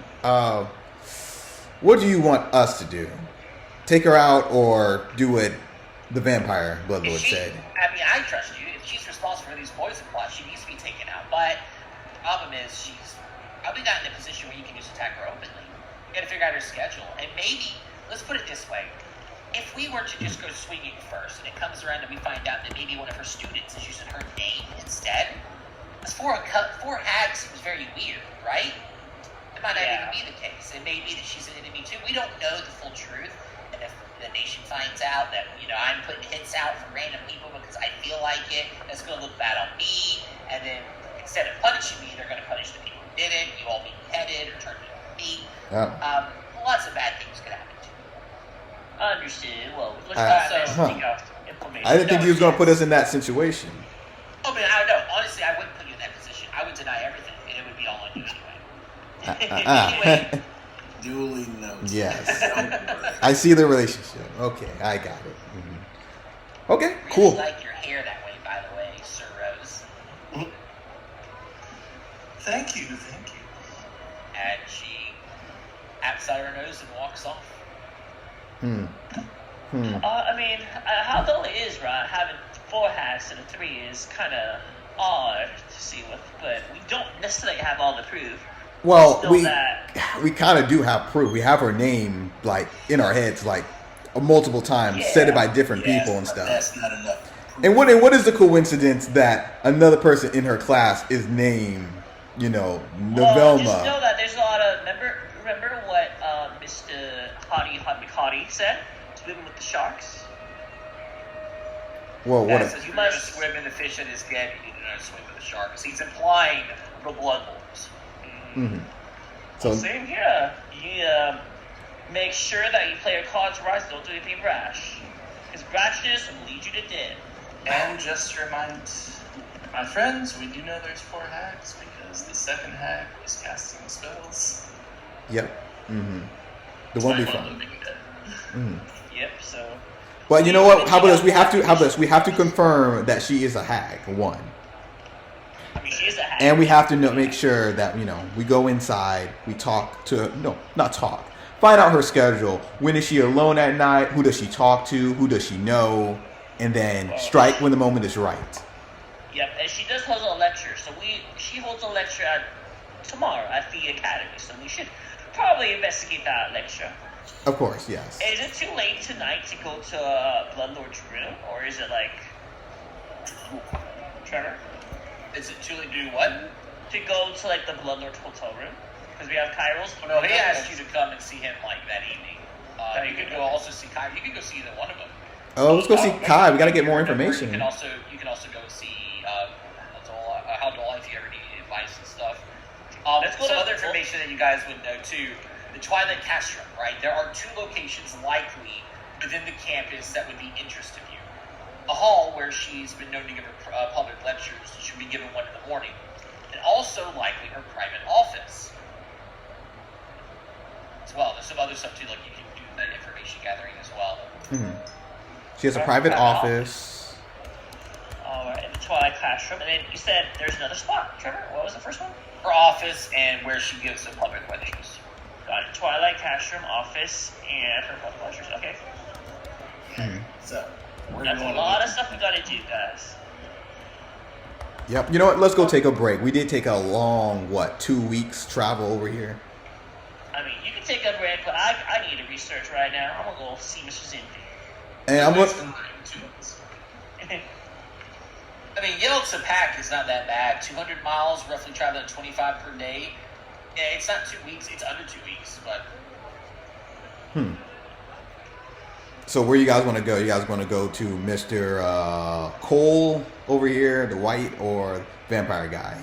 What do you want us to do? Take her out or do what the vampire bloodlord said? I mean, I trust you. If she's responsible for these poison plots, she needs to be taken out. But the problem is she's probably not in a position where you can just attack her openly. You got to figure out her schedule. And maybe, let's put it this way. If we were to just go swinging first, and it comes around and we find out that maybe one of her students is using her name instead, because four hags seems very weird, right? It might not even be the case. It may be that she's an enemy too. We don't know the full truth. And if the nation finds out that, I'm putting hits out for random people because I feel like it, that's going to look bad on me. And then instead of punishing me, they're going to punish the people who did it. You all be beheaded or turned into meat. Lots of bad things could happen. Understood. Well, let's also think of information. I didn't think he was going to put us in that situation. I mean, I don't know. Honestly, I wouldn't put you in that position. I would deny everything, and it would be all on you anyway. Anyway. Duly noted. Yes. I see the relationship. Okay, I got it. Mm-hmm. Okay, cool. I like your hair that way, by the way, Sir Rose. Thank you. And she taps out her nose and walks off. I mean, how dull it is, right? Having 4 hats and a 3 is kind of odd to see with, but we don't necessarily have all the proof. Well, we kind of do have proof. We have her name in our heads multiple times, said it by different people and stuff. That's not enough. And what is the coincidence that another person in her class is named, Nathmemla? Well, just know that there's a lot of remember what Mr. Hotty said? Swimming with the sharks. Well, what? Says you must swim in the fish that is dead. You do not swim with the sharks. He's implying the bloodlords. Mm-hmm. So same here. You make sure that you play your cards right. Don't do anything rash, because rashness will lead you to death. And just to remind my friends, we do know there's 4 hags because the second hag was casting spells. Yep. Mm-hmm. The one we found. Mm-hmm. Yep. So. But you know what? How about this? We have to confirm that she is a hag. One. I mean, she is a hag. And we have to make sure that we go inside. We talk to not talk. Find out her schedule. When is she alone at night? Who does she talk to? Who does she know? And then strike when the moment is right. Yep, and she does hold a lecture. So she holds a lecture tomorrow at the academy. So we should probably investigate that lecture. Of course, yes. Is it too late tonight to go to Bloodlord's room, or is it Trevor? Is it too late to do what? To go to the Bloodlord's hotel room, because we have Kyrill's. Oh, no, he asked you to come and see him that evening. You could go also see Kai. You could go see either one of them. Oh, let's go see Kai. We got to get more information. You can also go see how Dole if you ever need advice and stuff. Some other information that you guys would know too. The Twilight Castrum, right? There are 2 locations likely within the campus that would be interest of you. A hall where she's been known to give her public lectures. She'll be given one in the morning. And also likely her private office. As well. There's some other stuff too, you can do that information gathering as well. Mm-hmm. She has a private office. Alright, and the Twilight classroom, and then you said there's another spot, Trevor. What was the first one? Her office and where she gives the public lectures. Got it. Twilight classroom, office, and her public lectures. Okay. So, where That's do a you lot want of stuff we gotta do, guys. Yep. You know what? Let's go take a break. We did take a long 2 weeks travel over here. I mean, you can take a break, but I need to research right now. I'm gonna go see Mr. Zindy. And I'm It's look. been like 2 months. I mean, Yellow to Pack is not that bad. 200 miles, roughly traveling at 25 per day. Yeah, it's not 2 weeks. It's under 2 weeks, but So where you guys want to go? You guys want to go to Mr. Cole over here, the white, or vampire guy?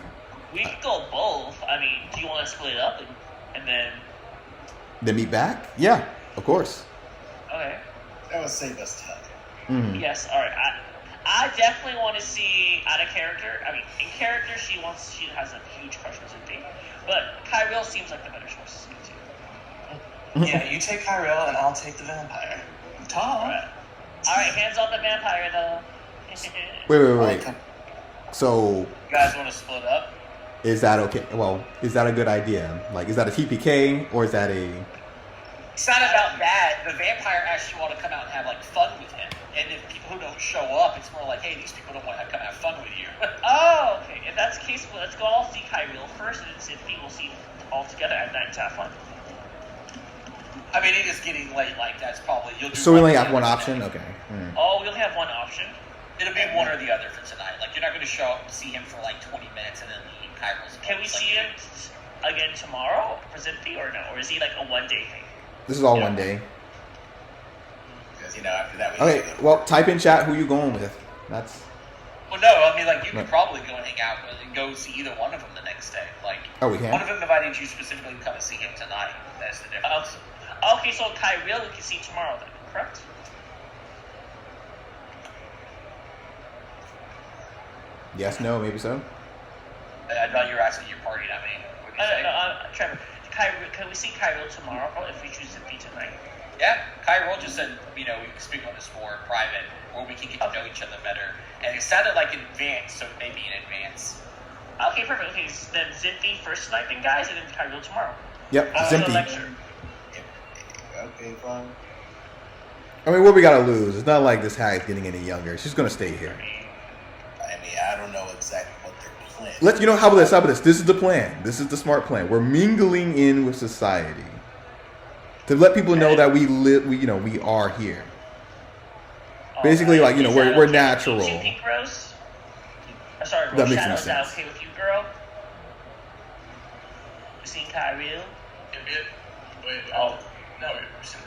We could go both. I mean, do you want to split it up and then? Then meet back? Yeah, of course. Okay. That would save us time. Mhm. Yes. All right. I definitely want to see out of character. I mean, in character, she has a huge crush on Zindy, but Kyril seems like the better choice to speak to. Yeah, you take Kyrell and I'll take the vampire. Tom. All right. Hands off the vampire though. Wait. So you guys want to split up? is that okay? Well, is that a good idea? Like, is that a TPK or is that a? It's not about that. The vampire actually want to come out and have like fun with him. And if people who don't show up, it's more like, hey, these people don't want to come have fun with you. Oh, okay. If that's the case, well, let's go all see Kyril first, and then Zindy we'll see all together at night to have fun. I mean, it is getting late. Like that's probably you'll do. So we only or have the one other option. tonight. Okay. Oh, we only have one option. It'll be one or the other for tonight. Like you're not going to show up and see him for like 20 minutes and then leave. Kyrill's Can we see him again tomorrow for Zindy or no? Or is he like a one-day thing? This is all one day. Because, after that, we Okay. usually go. Well, type in chat who you going with. That's. Well, no, I mean, like, you No. could probably go and hang out with and go see either one of them the next day. Like, Oh, we can? one of them invited you specifically to come and see him tonight. That's the difference. Okay, so Kyril we can see tomorrow then, correct? Yes. No. Maybe so. I thought you were asking your party, not me. What did you say? Trevor, can we see Kyril tomorrow if we choose Zindy tonight? Yeah, Kyril just said, we can speak on this more in private, or we can get to know each other better. And it sounded like in advance, so maybe in advance. Okay, perfect. Okay, so then Zindy first tonight then, guys, and then Kyril tomorrow. Yep. After the Zindy. lecture. Okay, fine. I mean, what we gotta lose? It's not like this hag's getting any younger. She's gonna stay here. I don't know exactly what they're planning. How about this? How about this? This is the plan. This is the smart plan. We're mingling in with society to let people know that we live. We are here. Basically, Alright, like, is we're that okay natural. with you, Pink Rose? Sorry, That makes Shadow, no is that sense. okay with you, girl? You seen Kyril? Wait. Oh. No, we're still.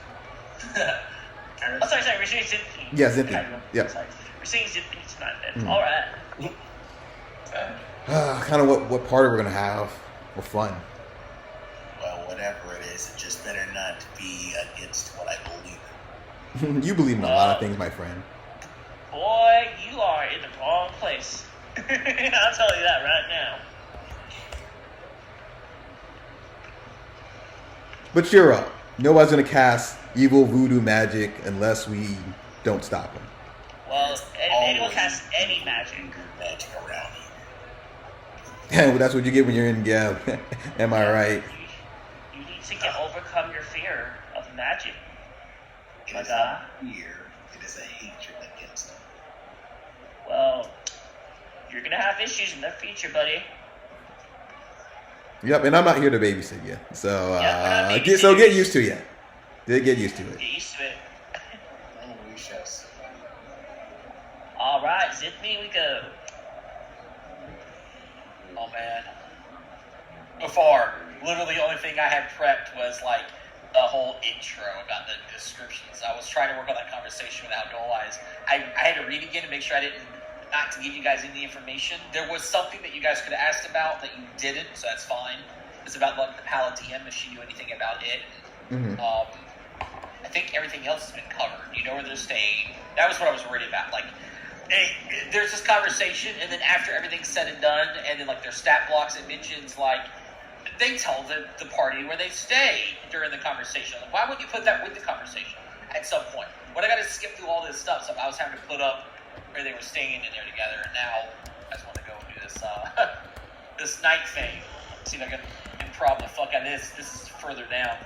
Oh, sorry, we're seeing Zindy. Yeah, Zindy. Kyril. Yep. Sorry. We're seeing Zindy tonight then. Mhm. Alright. Kind of what party we're gonna have for fun. Well, whatever it is, it just better not to be against what I believe in. You believe in a lot of things, my friend. Boy, you are in the wrong place. I'll tell you that right now. But cheer up. Nobody's gonna cast evil voodoo magic unless we don't stop them. Well, anyone Always casts any magic. Magic around here. Well, that's what you get when you're in Gab. Am I right? You need to overcome your fear of magic. It But, is not fear, it is a hatred against them. Well, you're gonna have issues in the future, buddy. Yep, and I'm not here to babysit you. So, Yeah, we're not get used to it. Get used to it. Get used to it. And we shall see. Alright, zip me, we go. Oh, man. So far, literally the only thing I had prepped was, like, the whole intro about the descriptions. I was trying to work on that conversation with Outdoors. I had to read again to make sure I didn't, not to give you guys any information. There was something that you guys could have asked about that you didn't, so that's fine. It's about, like, the Paladin, if she knew anything about it. Mm-hmm. I think everything else has been covered. You know where they're staying. That was what I was worried about. Like, there's this conversation, and then after everything's said and done, and then, like, their stat blocks, it mentions, like, they tell the party where they stay during the conversation. Like, why wouldn't you put that with the conversation at some point? What I got to skip through all this stuff. So I was having to put up where they were staying in there together, and now I just want to go and do this this night thing. See if I can improv the fuck out of this. This is further down.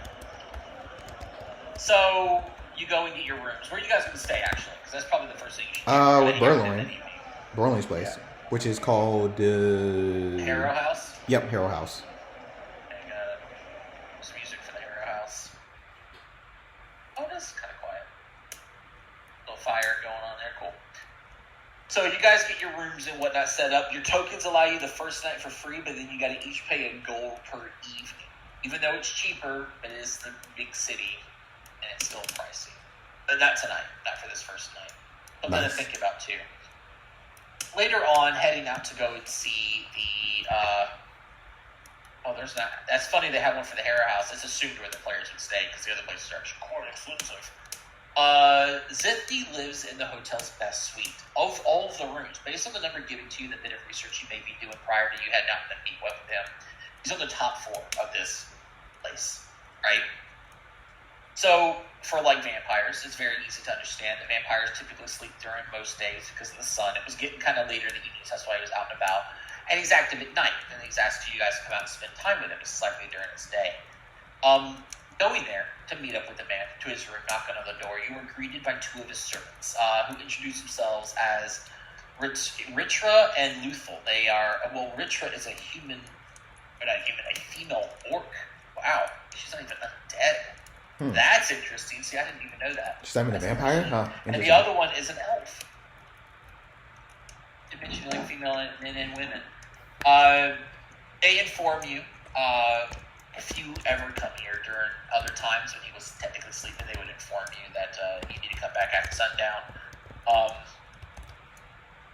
So you go and get your rooms. Where are you guys going to stay, actually? Because that's probably the first thing you should do. With Burloin. Burloin's place, which is called Harrow House. Yep, Harrow House. And some music for the Harrow House. Oh, this is kind of quiet. Little fire going on there. Cool. So you guys get your rooms and whatnot set up. Your tokens allow you the first night for free, but then you got to each pay a gold per evening. Even though it's cheaper, it is the big city, and it's still pricey. But not tonight, not for this first night. Something to think about too. Later on, heading out to go and see the. There's not. That's funny. They have one for the Harrow House. It's assumed where the players would stay because the other places are quite exclusive. Zithdi lives in the hotel's best suite. Of all of the rooms, based on the number given to you, the bit of research you may be doing prior to you heading out to meet with him, he's on the top floor of this place, right? So, for like vampires, it's very easy to understand that vampires typically sleep during most days because of the sun. It was getting kind of later in the evenings, that's why he was out and about. And he's active at night, and he's asked you guys to come out and spend time with him, most likely during his day. Going there to meet up with the man to his room, knocking on the door, you were greeted by two of his servants, who introduced themselves as Ritra and Luthel. They are, Ritra is a a female orc. Wow, she's not even undead. That's interesting. See, I didn't even know that. She's not even a vampire? Huh. And the other one is an elf. You mentioned like female men and women. They inform you, if you ever come here during other times when he was technically sleeping, they would inform you that you need to come back after sundown.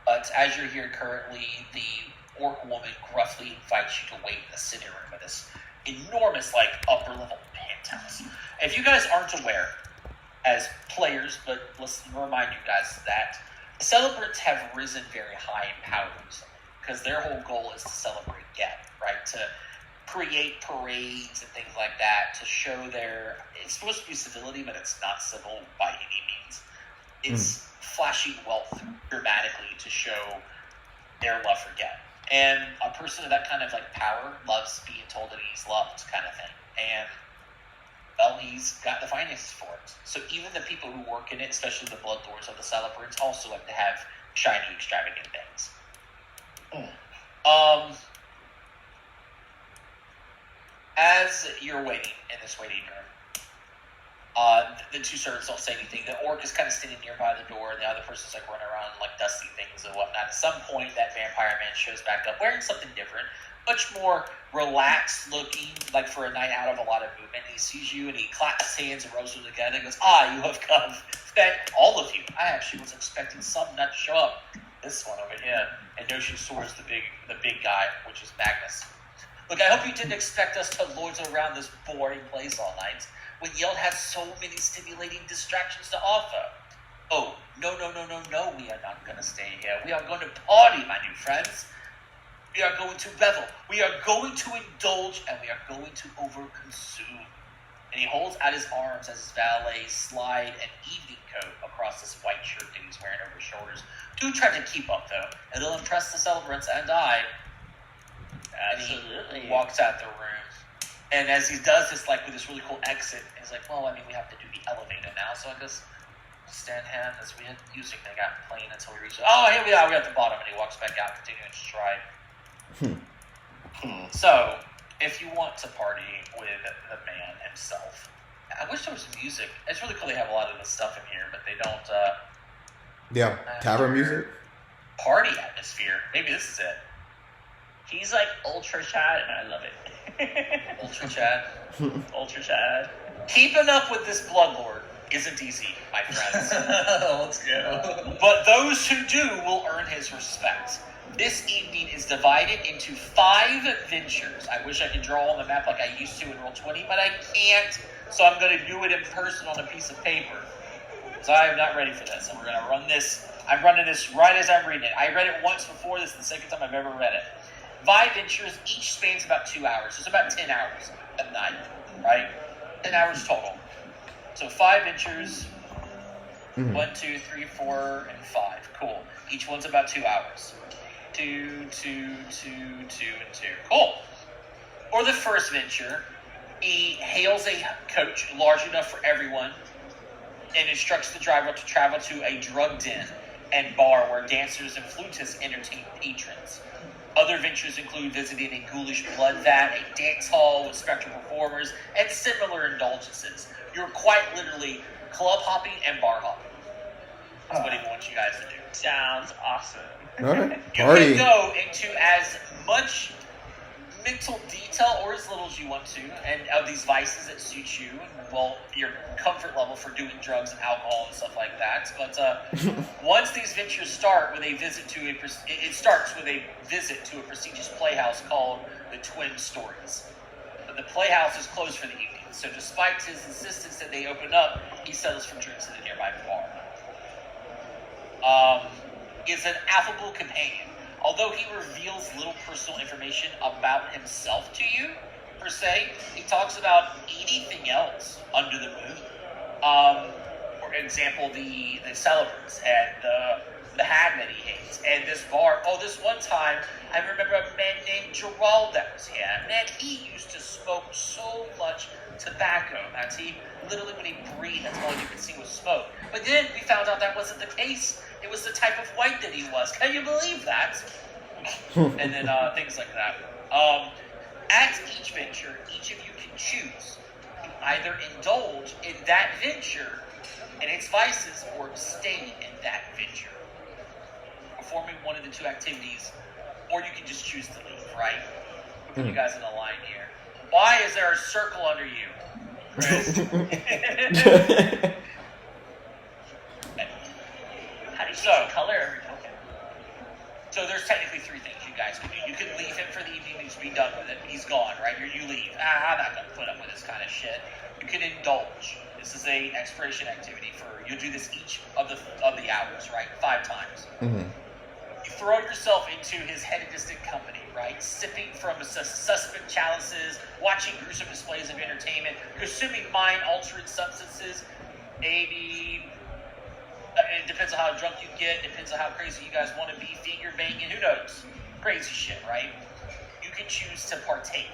But as you're here currently, the orc woman gruffly invites you to wait in the sitting room of this enormous, like, upper-level penthouse. If you guys aren't aware, as players, but let's remind you guys that celebrants have risen very high in power recently, because their whole goal is to celebrate Get, right? To create parades and things like that to show it's supposed to be civility, but it's not civil by any means. It's flashing wealth dramatically to show their love for Get. And a person of that kind of like power loves being told that he's loved, kind of thing. And well, he's got the finances for it. So even the people who work in it, especially the blood lords of the celebrants, also like to have shiny, extravagant things. As you're waiting in this waiting room, the two servants don't say anything. The orc is kind of standing nearby the door, and the other person's like running around like dusty things and whatnot. At some point, that vampire man shows back up wearing something different, much more relaxed looking, like for a night out of a lot of movement. He sees you and he claps his hands and rubs them together and goes, you have come. Thank all of you. I actually was expecting some nut to show up. This one over here. And Notion Swords, the big guy, which is Magnus. Look, I hope you didn't expect us to loiter around this boring place all night when Yeld has so many stimulating distractions to offer. Oh, no, we are not going to stay here. We are going to party, my new friends. We are going to revel. We are going to indulge, and we are going to overconsume. And he holds out his arms as his valets slide an evening coat across this white shirt that he's wearing over his shoulders. Do try to keep up, though. It'll impress the celebrants and I. Absolutely. And he walks out the room. And as he does this, like, with this really cool exit, he's like, well, I mean, we have to do the elevator now, so I guess stand hand as we had music they got playing until we reached it. Oh, here we are, we're at the bottom, and he walks back out, continuing to stride. So, if you want to party with the man himself, I wish there was music. It's really cool they have a lot of this stuff in here, but they don't, tavern music? Party atmosphere. Maybe this is it. He's like Ultra Chad, and I love it. Ultra Chad. Ultra Chad. Keeping up with this Bloodlord isn't easy, my friends. Let's go. But those who do will earn his respect. This evening is divided into 5 ventures. I wish I could draw on the map like I used to in Roll20, but I can't. So I'm going to do it in person on a piece of paper. So I am not ready for this. And we're going to run this. I'm running this right as I'm reading it. I read it once before. This is the second time I've ever read it. 5 ventures, each spans about 2 hours. So it's about 10 hours a night, right? 10 hours total. So 5 ventures, 1, 2, 3, 4, and 5. Cool. Each one's about 2 hours. 2, 2, 2, 2, and 2. Cool. Or the first venture, he hails a coach large enough for everyone and instructs the driver to travel to a drug den and bar where dancers and flutists entertain patrons. Other ventures include visiting a ghoulish blood vat, a dance hall with spectral performers, and similar indulgences. You're quite literally club hopping and bar hopping. That's what he wants you guys to do. Sounds awesome. All right. You Party. can go into as much mental detail or as little as you want to, and of these vices that suit you, and well, your comfort level for doing drugs and alcohol and stuff like that. But once these ventures start with a visit to it starts with a visit to a prestigious playhouse called the Twin Stories. But the playhouse is closed for the evening, so despite his insistence that they open up, he settles for drinks at a nearby bar. Is an affable companion. Although he reveals little personal information about himself to you, per se, he talks about anything else under the moon. For example, the celebrants and the hag that he hates, and this bar. Oh, this one time, I remember a man named Gerald that was here. Man, he used to smoke so much tobacco that he literally, when he breathed, that's all you could see was smoke. But then we found out that wasn't the case. It was the type of white that he was. Can you believe that? And then things like that. At each venture, each of you can choose to either indulge in that venture and its vices or abstain in that venture, performing one of the two activities, or you can just choose to leave, right? We'll put you guys in a line here. Why is there a circle under you, Chris? How do you see the color of your token? So there's technically three things you guys can do. You can leave him for the evening and just be done with it. He's gone, right? You leave. I'm not going to put up with this kind of shit. You can indulge. This is a exploration activity for, you'll do this each of the hours, right? 5 times. Mm-hmm. You throw yourself into his hedonistic company, right? Sipping from suspect chalices, watching gruesome displays of entertainment, consuming mind-altering substances, maybe... It depends on how drunk you get. Depends on how crazy you guys want to be. Finger banging. Who knows? Crazy shit, right? You can choose to partake.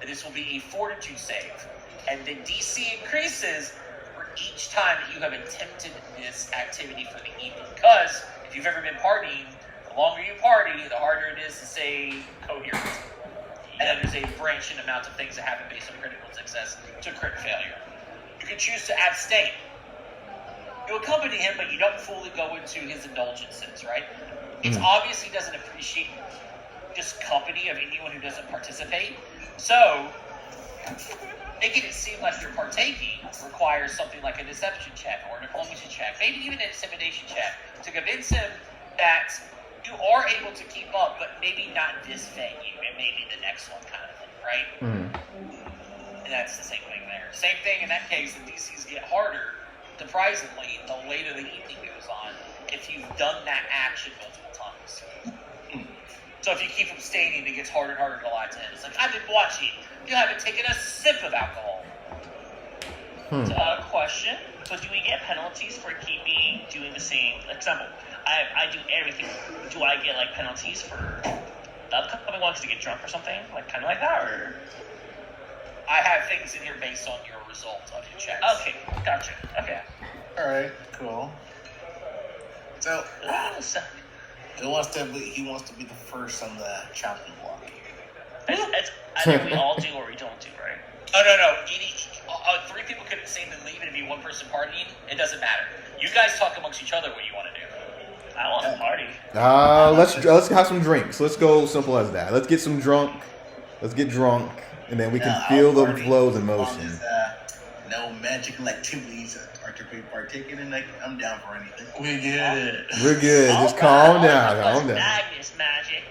This will be a fortitude save. And the DC increases for each time that you have attempted this activity for the evening. Because if you've ever been partying, the longer you party, the harder it is to stay coherent. And then there's a branching amount of things that happen based on critical success to crit failure. You can choose to abstain. You accompany him, but you don't fully go into his indulgences, right? It's obvious he doesn't appreciate just company of anyone who doesn't participate. So, making it seem like you're partaking requires something like a deception check or a diplomacy check, maybe even an intimidation check, to convince him that you are able to keep up, but maybe not this venue, and maybe the next one kind of thing, right? And that's the same thing there. Same thing in that case, the DCs get harder. Surprisingly, the later the evening goes on, if you've done that action multiple times. So if you keep abstaining, it gets harder and harder to lie to him. It's like, I've been watching. You haven't taken a sip of alcohol. Question. So do we get penalties for doing the same? Example, I do everything. Do I get like penalties for the upcoming one because I get drunk or something? Like kind of like that, or? I have things in here based on your result of your checks. Okay, gotcha. Okay. Alright, cool. So, he wants to be the first on the chopping block. It's either we all do or we don't do, right? Oh, no. 3 people could abstain and leave, and it'd be one person partying. It doesn't matter. You guys talk amongst each other what you want to do. I want to party. Let's have some drinks. Let's go simple as that. Let's get some drunk. Let's get drunk, and then we can feel the flows in motion. No magical activities are to be partaken in. I'm down for anything. We get it. We're good. Just calm down. Calm down. Magnus, magic.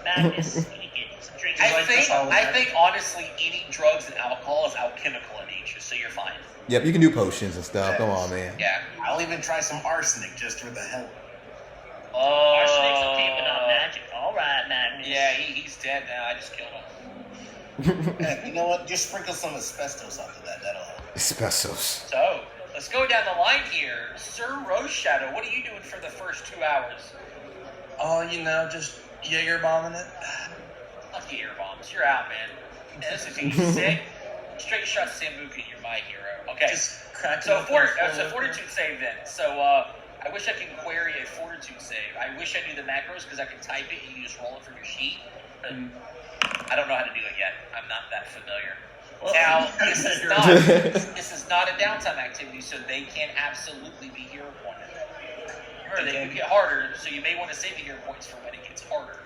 Magnus, you need to get some drinks. I think honestly, any drugs and alcohol is alchemical in nature, so you're fine. Yep, you can do potions and stuff. Come on, man. Yeah. I'll even try some arsenic just for the hell. Arsenic's okay, but not magic. All right, Magnus. Yeah, he's dead now. I just killed him. Heck, you know what? Just sprinkle some asbestos onto that. That'll help. Asbestos. So, let's go down the line here. Sir Rose Shadow, what are you doing for the first 2 hours? Oh, just Jaeger bombing it. Fuck the air bombs. You're out, man. This is easy. Say, straight shot Sambuca, you're my hero. Okay. Just crack it So, up. fortitude save then. So, I wish I could query a fortitude save. I wish I knew the macros because I could type it and you just roll it from your sheet. But I don't know how to do it yet. I'm not that familiar. Well, Now, this is not a downtime activity, so they can absolutely be hero pointed. Remember, they can get harder, so you may want to save the hero points for when it gets harder.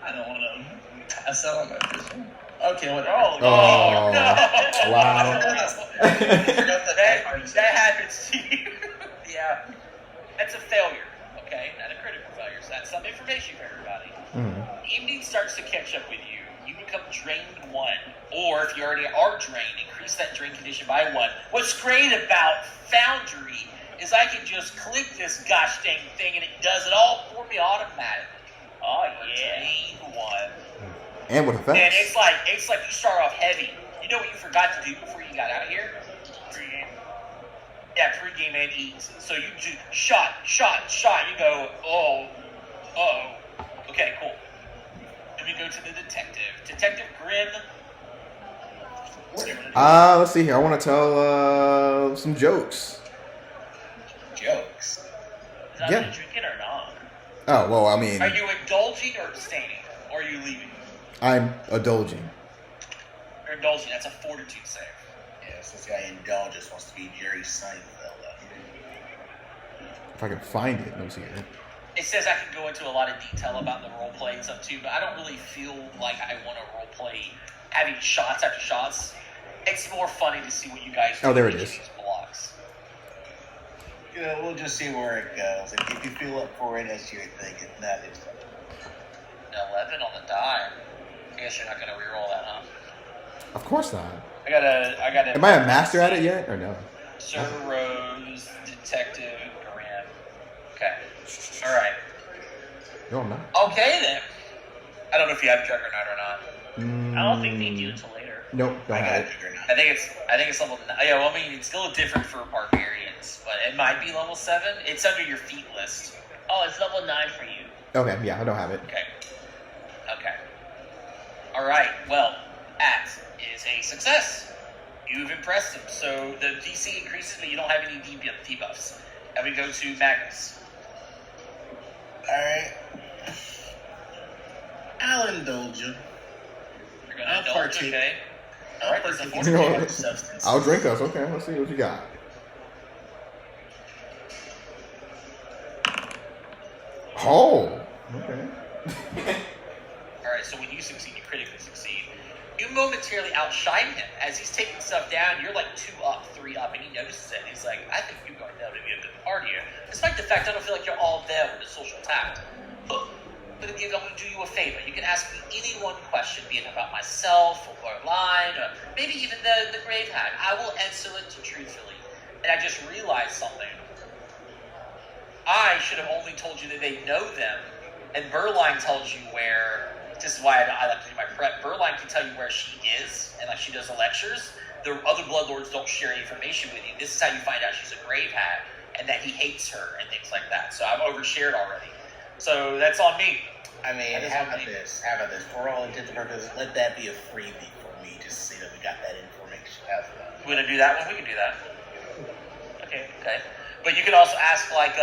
I don't want to pass out on my first one. Okay, whatever. Oh, no. wow. I forgot That happens to you. Yeah. That's a failure, okay? Not a critical failure. So that's some information for everybody. Evening starts to catch up with you. You become drained 1. Or if you already are drained, increase that drain condition by 1. What's great about Foundry is I can just click this gosh dang thing and it does it all for me automatically. Oh yeah. Drain 1. And with effects. And it's like you start off heavy. You know what you forgot to do before you got out of here? Pre-game. Yeah, pre-game and eat. So you do shot. You go, okay, cool. Then we go to the detective. Detective Grimm. What do you want to do? Let's see here. I want to tell some jokes. Jokes. Is that Yeah. drinking or not? Oh, well, I mean, Are you indulging or abstaining? Or are you leaving? I'm indulging. You're indulging. That's a fortitude save. Yes, this guy indulges wants to be Jerry Seinfeld out here. If I can find it. Let me see here. It says I can go into a lot of detail about the role play and stuff too, but I don't really feel like I want to role play having shots after shots. It's more funny to see what you guys do. Oh, there with it each is. of these blocks. We'll just see where it goes. If you feel up for it, that's your thing. If not, it's 11 on the die. I guess you're not gonna reroll that, huh? Of course not. I gotta. Am I a master at it yet, or no? Sir Rose, Detective Graham. Okay. All right. No, I'm not. Okay then. I don't know if you have Juggernaut or not. I don't think they do until later. Nope, don't I got have it it. figured out. I think it's level 9. Yeah, well, I mean, it's still different for barbarians, but it might be level 7. It's under your feat list. Oh, it's level 9 for you. Okay, yeah, I don't have it. Okay. All right. Well, that is a success. You've impressed him. So the DC increases, but you don't have any debuffs. And we go to Magnus. Alright. I'll indulge you. You're gonna I'll indulge, partake. okay? All right. That's a partake You know in what? substance. I'll drink us. Okay, let's see what you got. Oh, okay. All right. So when you succeed, you critically succeed. You momentarily outshine him as he's taking stuff down. You're like 2 up, 3 up, and he notices it. He's like, "I think you're going to be a good partier." Despite the fact I don't feel like you're all there with a social tact. But I'm going to do you a favor. You can ask me any one question, be it about myself or line, or maybe even the grave hag. I will answer it truthfully. And I just realized something. I should have only told you that they know them, and Berline tells you where. This is why I like to do my prep. Berline can tell you where she is, and like she does the lectures. The other Bloodlords don't share information with you. This is how you find out she's a grave hag, and that he hates her, and things like that. So I've overshared already. So that's on me. I mean, That is how on about me. this? How about this? For all intents and purposes, let that be a freebie for me, just to see that we got that information. How's that? You want to do that one? We can do that. Okay. But you can also ask, like,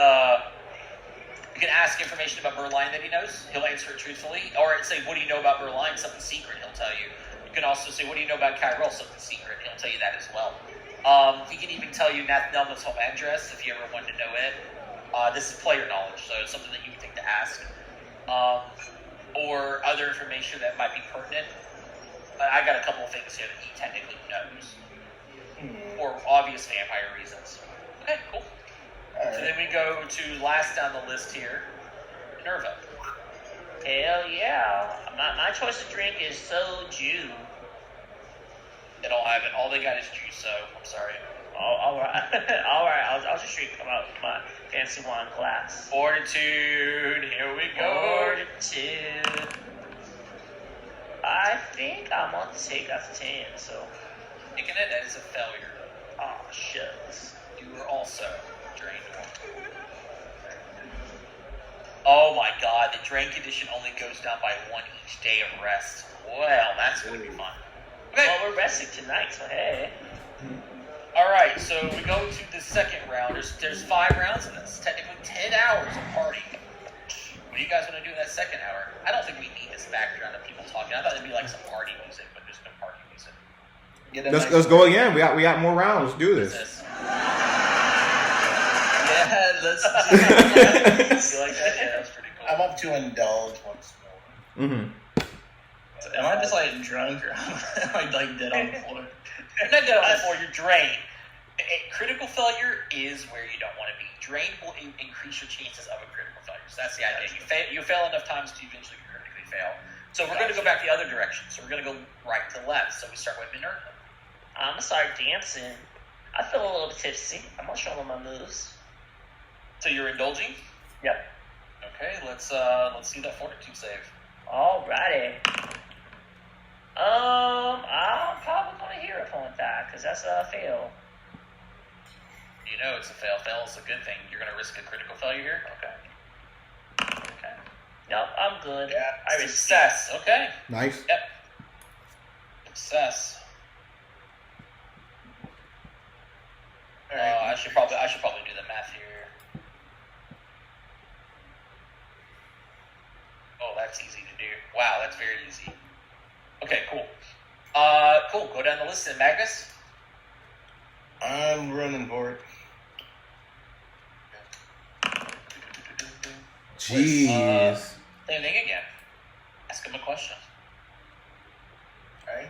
you can ask information about Berline that he knows. He'll answer it truthfully. Or say, what do you know about Berline? Something secret, he'll tell you. You can also say, what do you know about Kyrell? Something secret. He'll tell you that as well. He can even tell you Nathmemla's home address if you ever wanted to know it. This is player knowledge, so it's something that you would think to ask. Or other information that might be pertinent. I got a couple of things here that he technically knows. For obvious vampire reasons. Okay, cool. All So right. then we go to last down the list here, Minerva. Hell yeah. My choice of drink is soju. They don't have it. All they got is juice, so I'm sorry. Alright. Alright, I'll just drink my fancy wine glass. Fortitude, here we go. Fortitude. I think I'm on the take out of 10, so. Thinking it, that is a failure. Oh, shucks. You were also drained. Oh my god, the drain condition only goes down by 1 each day of rest. Well, that's going to be fun. Okay. Well, we're resting tonight, so hey. Alright, so we go to the second round. There's 5 rounds, and that's technically 10 hours of party. What do you guys want to do in that second hour? I don't think we need this background of people talking. I thought it'd be like some party music, but there's no party music. Let's go again. We got more rounds. Let's do this. Yeah, let's do You it. like that? Yeah, that's pretty cool. I'm up to indulge once more. Mm-hmm. Am I just like drunk or am I like dead on the floor? You're not dead on the floor, you're drained. Critical failure is where you don't want to be. Drain will increase your chances of a critical failure. So that's the idea. You fail enough times to eventually critically fail. So we're going to go back the other direction. So we're going to go right to left. So we start with Minerva. I'm gonna start dancing. I feel a little bit tipsy. I'm not showing my moves. So you're indulging? Yep. Okay, let's see that fortitude save. Alrighty. I'm probably gonna hear upon that because that's a fail. You know it's a fail. Fail is a good thing. You're going to risk a critical failure here? Okay. Nope, I'm good. Yeah. I risk Success. Okay. Nice. Yep. Success. All right. I should probably do the math here. Oh, that's easy to do. Wow, that's very easy. Okay, cool. Cool. Go down the list then, Magnus. I'm running for it. Jeez. Same thing again. Ask him a question. Alright.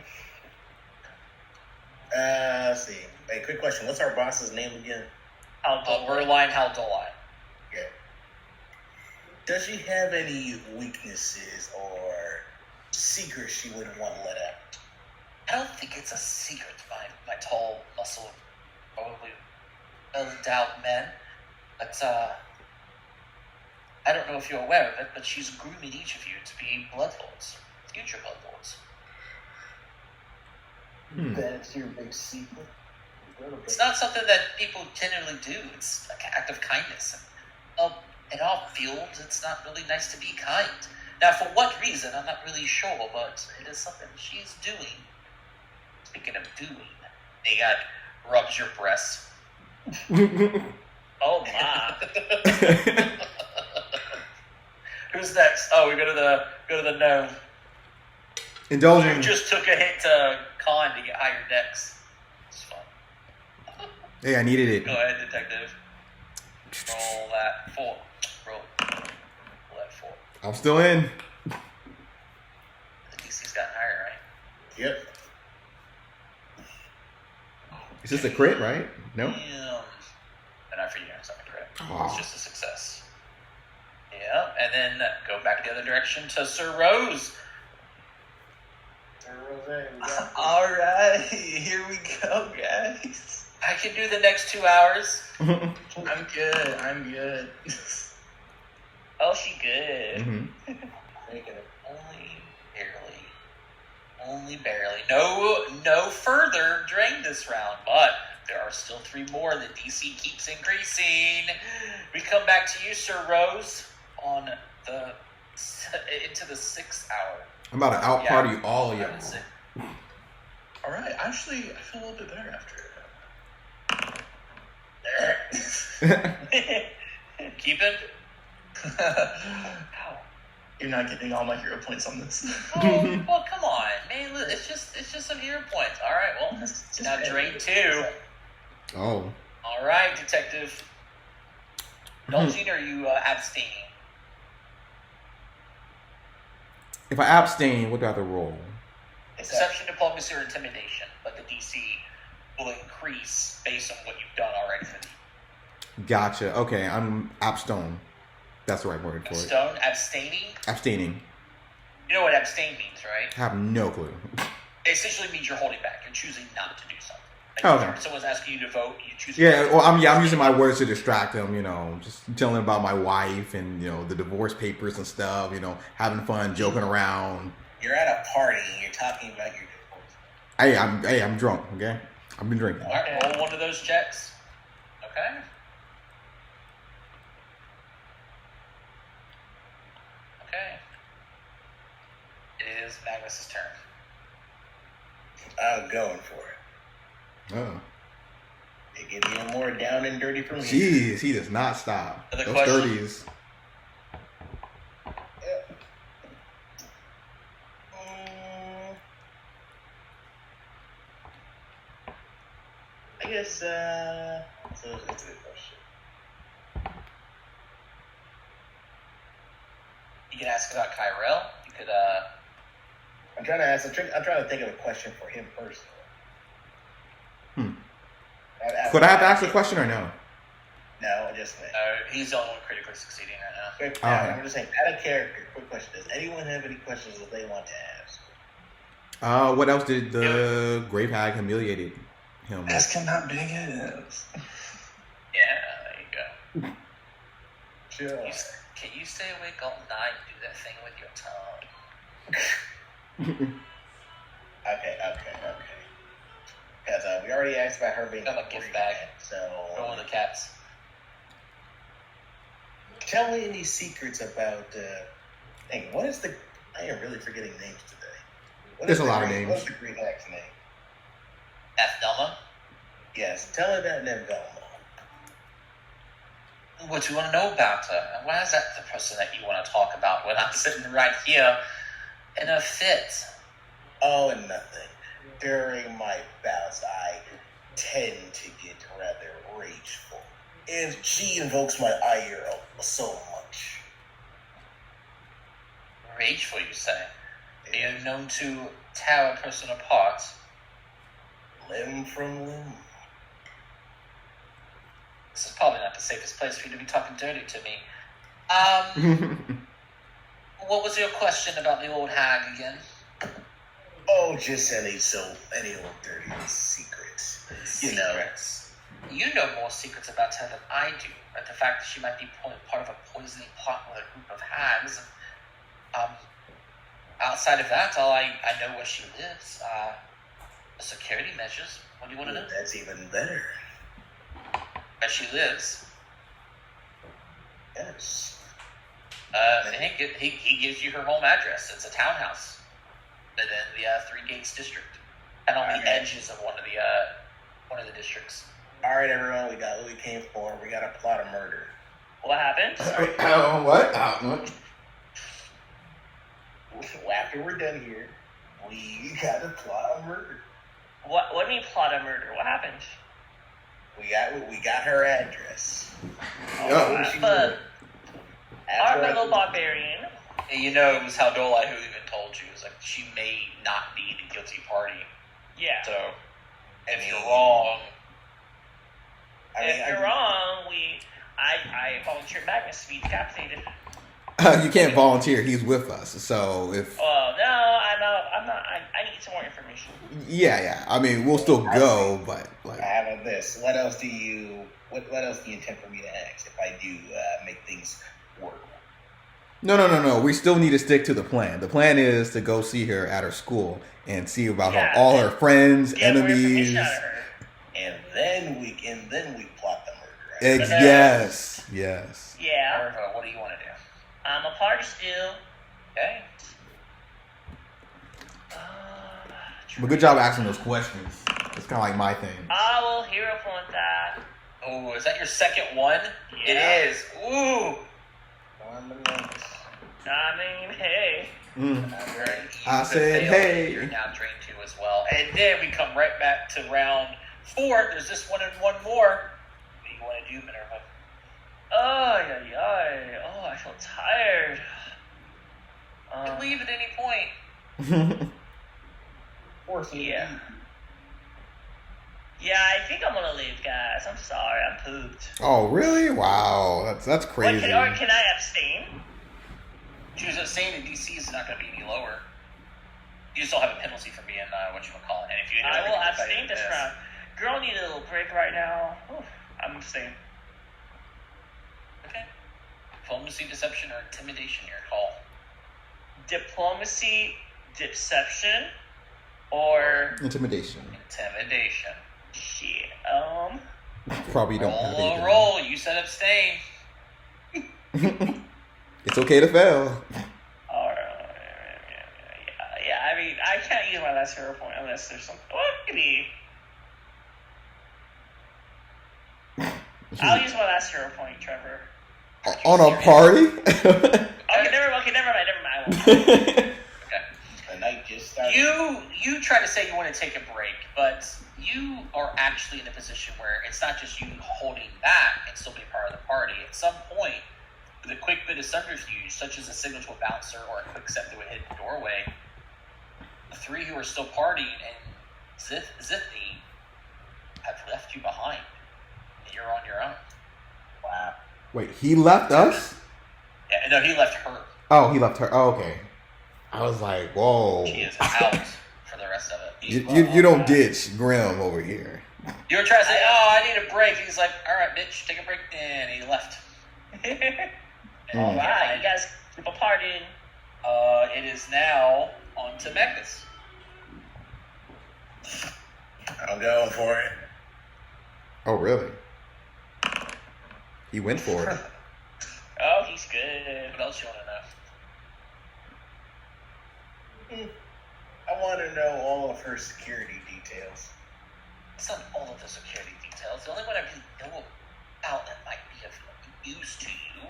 Let's see. Hey, quick question. What's our boss's name again? Berline Haldoli. Yeah. Does she have any weaknesses or secrets she wouldn't want to let out? I don't think it's a secret, my tall, muscle, probably well-endowed men. But, I don't know if you're aware of it, but she's grooming each of you to be bloodlords, future bloodlords. That's your big secret. It's not something that people generally do. It's an act of kindness. And, in all fields, it's not really nice to be kind. Now, for what reason, I'm not really sure, but it is something she's doing. Speaking of doing, he rubs your breast. Oh my. Who's next? Oh, we go to the gnome. Indulging. Who just took a hit to con to get higher decks. It's fun. Hey, I needed it. Go ahead, detective. Roll that 4. Roll that 4. I'm still in. The DC's gotten higher, right? Yep. Is this a crit, right? No? Yeah. And I forget it's not a crit. Oh. It's just a success. Yeah, and then go back the other direction to Sir Rose. Alright, here we go, guys. I can do the next 2 hours. I'm good. Oh, she good. Mm-hmm. Making it. Only barely. No further drain this round, but there are still 3 more. The DC keeps increasing. We come back to you, Sir Rose, on into the 6th hour. I'm about to out party all of I y'all. would say. Alright, actually, I feel a little bit better after. Keep it. You're not getting all my hero points on this. Oh, well, come on, man. It's just some hero points. All right, well, now drain 2. Oh. All right, detective. Indulging or are you abstaining? If I abstain, what do I have to roll? Deception, diplomacy, or intimidation, but the DC will increase based on what you've done already for the Gotcha. Okay, I'm abstain. That's the right word for it. stone. Abstaining. Abstaining. You know what abstain means, right? I have no clue. It essentially means you're holding back. You're choosing not to do something. Like Okay. if someone's asking you to vote, you choose. Yeah, well, I'm using my words to distract them. You know, just telling them about my wife and the divorce papers and stuff. Having fun, joking around. You're at a party and you're talking about your divorce. I'm drunk. Okay, I've been drinking. All right, roll one of those checks. Okay. Okay. It is Magnus's turn. I'm going for it. Oh. It gets even more down and dirty from here. Jeez, he does not stop. Another Those question? 30s. I guess, so that's a good question. You can ask about Kyrell. You could, I'm trying to think of a question for him personally. Could I have to ask a question or no? No, just he's the only one critically succeeding right now. quick. Okay. I'm just saying, out of character, quick question. Does anyone have any questions that they want to ask? What else did the Grave Hag humiliated him? Ask him how big it is. Yeah, there you go. Sure. Can you stay awake all night and do that thing with your tongue? Okay. Because we already asked about her being Got my gift bag. So, For one of the cats. tell me any secrets about. What is the? I am really forgetting names today. There's a lot of names. What's the Green Hag's name? Nathmemla? Yes, tell her that Nathmemla. What do you want to know about her? Why is that the person that you want to talk about when I'm sitting right here in a fit? Oh, nothing. During my bouts, I tend to get rather rageful, and she invokes my ire so much. Rageful, you say? Are you known to tear a person apart? Limb from limb. This is probably not the safest place for you to be talking dirty to me. What was your question about the old hag again? Oh, just any old dirty secrets. You know. Secrets. You know more secrets about her than I do. But the fact that she might be part of a poisoning plot with a group of hags. Outside of that, I know where she lives. The security measures. What do you want to know? That's even better. Where she lives. Yes. He gives you her home address. It's a townhouse. And then the Three Gates district. And on the edges of one of the districts. All right, everyone, we got what we came for. We got a plot of murder. What happened? What? After we're done here, we got a plot of murder. What do you mean plot of murder? What happened? We got her address. But our little barbarian. And you know, it was Haldoli who even told you. It was like, she may not be the guilty party. Yeah. So, if you're wrong... If you're wrong, I volunteered Magnus to be decapitated. You can't volunteer. He's with us. So if... Oh, no, I'm not. I need some more information. Yeah. I mean, we'll still go, but like... How about this? What else do you intend for me to ask if I do make things work? No. We still need to stick to the plan. The plan is to go see her at her school and see about all her friends, enemies. More information out of her. And then we plot the murder. Right? Yes. Yeah. Irva, what do you want to do? I'm a party still. Okay. But good job asking those questions. It's kind of like my thing. I will hear upon that. Oh, is that your second one? Yeah. It is. Ooh. I mean, hey. I said, hey. You're now drained 2 as well. And then we come right back to round 4. There's this one and one more. What do you want to do, Minerva? Oh, I feel tired. You can leave at any point. Yeah. Yeah, I think I'm gonna leave, guys. I'm sorry, I'm pooped. Oh, really? Wow, that's crazy. Can I abstain? Choose abstain, and DC is not going to be any lower. You still have a penalty for being whatchamacallit. And if you I will abstain this round. Girl, need a little break right now. Oof, I'm abstaining. Okay. Diplomacy, deception, or intimidation, your call. Diplomacy, deception, or Intimidation. Intimidation. shit. Probably don't have anything. Roll. You said abstain. It's okay to fail. last hero point unless there's some. What could be? I'll use my last hero point, Trevor. On a party? Okay, never mind. I won't. Okay. The night just started. You try to say you want to take a break, but you are actually in a position where it's not just you holding back and still being part of the party. At some point, with a quick bit of subterfuge, such as a signal to a bouncer or a quick step through a hidden doorway, the three who are still partying and Zithny have left you behind, and you're on your own. Wow. Wait, he left us? Yeah, no, he left her. Oh, he left her. Oh, okay. I was like, whoa. She is out for the rest of it. You don't ditch Grim over here. You were trying to say, I need a break. He's like, all right, bitch, take a break. And he left. All right, you guys keep a partying. It is now on to Magnus. I'm going for it. Oh, really? He went for it. Oh, he's good. What else you want to know? I want to know all of her security details. It's not all of the security details. The only one I really know about that might be of use to you,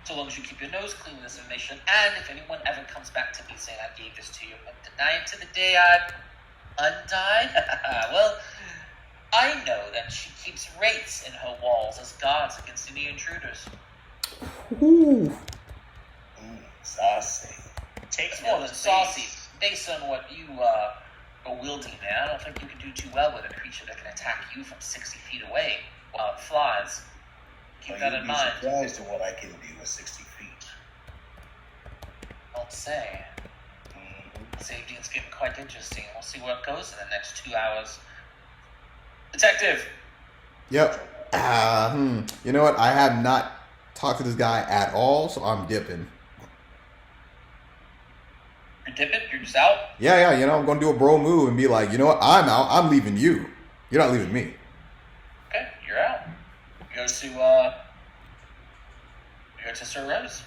so long as you keep your nose clean with this information, and if anyone ever comes back to me saying I gave this to you and deny it to the day I undied, well, I know that she keeps rates in her walls as guards against any intruders. Ooh. Saucy. It's more than saucy. Based on what you are wielding there, I don't think you can do too well with a creature that can attack you from 60 feet away while it flies. Keep that in mind. You'd be surprised at what I can do with 60 feet. Don't say. This evening's getting quite interesting. We'll see where it goes in the next 2 hours. Detective! Yep. You know what? I have not talked to this guy at all, so I'm dipping. You're dipping? You're just out? Yeah, I'm going to do a bro move and be like, you know what? I'm out. I'm leaving you. You're not leaving me. Okay, you're out. You go to Sir Rose.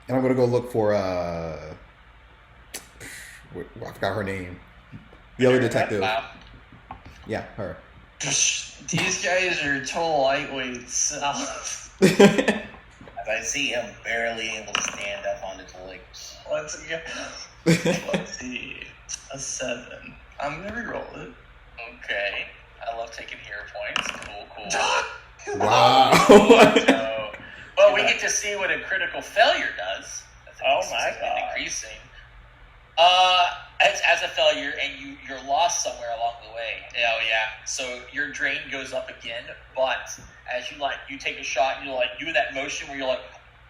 And I'm going to go look for, I forgot her name. The other detective. Wow. Yeah, her. These guys are total lightweights. As I see him barely able to stand up on his legs. Let's see. A 7. I'm gonna reroll it. Okay. I love taking hero points. Cool. Wow. Well, we get to see what a critical failure does. Oh my god. Increasing. As a failure, and you're lost somewhere along the way. Oh yeah. So your drain goes up again, but as you take a shot, and you're do that motion where you're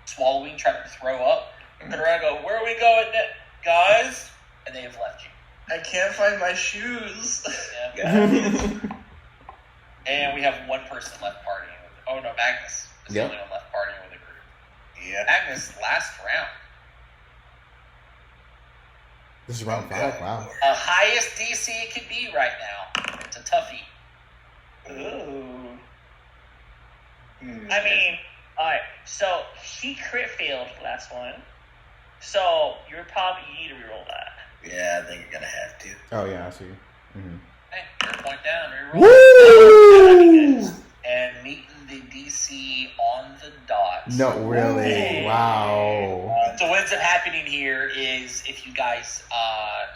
swallowing, trying to throw up. Turn around, and go, where are we going, guys? And they have left you. I can't find my shoes. Yeah. And we have one person left partying with. Oh no, Magnus is the only one left partying with the group. Yeah. Magnus, last round. This is round 5. Wow. Highest DC it can be right now. It's a toughie. Ooh. I mean, alright, so he crit failed last one. So you need to reroll that. Yeah, I think you're gonna have to. Oh, yeah, I see. Mm-hmm. Hey, you're a point down. Reroll. Woo! And meeting the DC on the dot. No, really? Wow. So what ends up happening here is if you guys,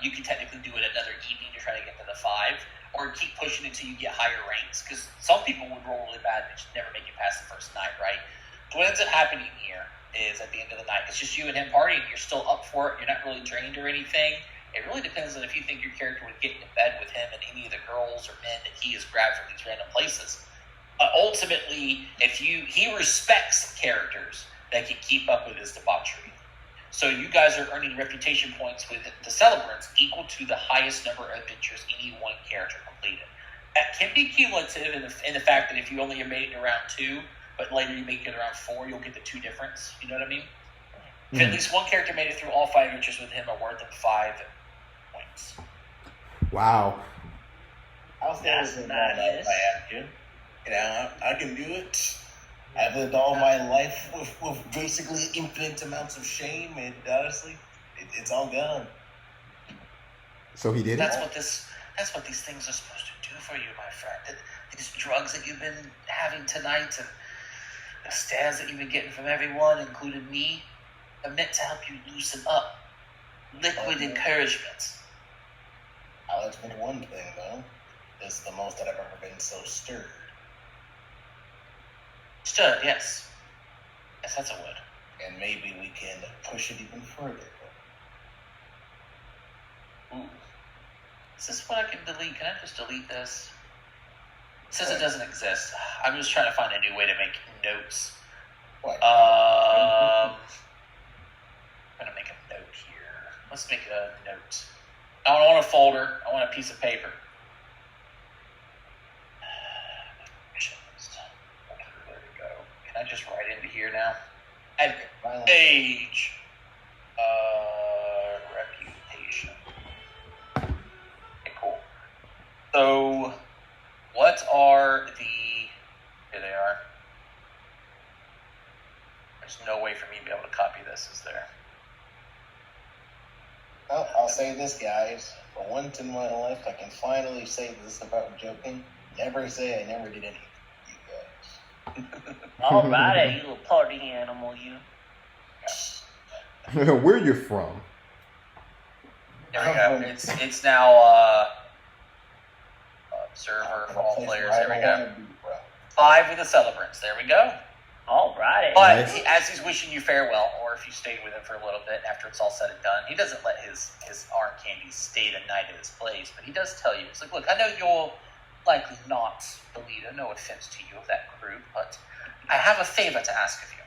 you can technically do it another evening to try to get to the 5, or keep pushing until you get higher ranks. Because some people would roll really bad and just never make it past the first night, right? So what ends up happening here is at the end of the night, it's just you and him partying. You're still up for it. You're not really drained or anything. It really depends on if you think your character would get into bed with him and any of the girls or men that he has grabbed from these random places. Ultimately, he respects characters that can keep up with his debauchery. So you guys are earning reputation points with the celebrants equal to the highest number of adventures any one character completed. That can be cumulative in the fact that if you only made it to round 2, but later you make it around 4, you'll get the 2 difference. You know what I mean? If at least one character made it through all 5 adventures with him, are worth them 5 points. Wow. I'll say this if I have to. You know, I can do it. I've lived all my life with basically infinite amounts of shame, and honestly, it's all gone. So he did it? That's what these things are supposed to do for you, my friend. These drugs that you've been having tonight and the stares that you've been getting from everyone, including me, are meant to help you loosen up. Liquid encouragement. I'll admit one thing, though. It's the most that I've ever been so stirred. Stirred, yes. Yes, that's a word. And maybe we can push it even further. Ooh. Is this what I can delete? Can I just delete this? It says it doesn't exist. I'm just trying to find a new way to make notes. What? I'm gonna make a note here. Let's make a note. I don't want a folder. I want a piece of paper. There we go. Can I just write into here now? Add page. Reputation. Okay, cool. So, what are the... Here they are. There's no way for me to be able to copy this, is there? Well, I'll say this, guys. For once in my life, I can finally say this about joking. Never say I never did anything for you guys. Alrighty, you little party animal, you. Where you from? There we go. It's now observer for all players. There we go. 5 with the celebrants. There we go. Alrighty. But Nice. as he's wishing you farewell, or if you stayed with him for a little bit after it's all said and done, he doesn't let his arm candy stay the night at his place. But he does tell you, it's like, look, I know you're likely not the leader. No offense to you of that group, but I have a favor to ask of you.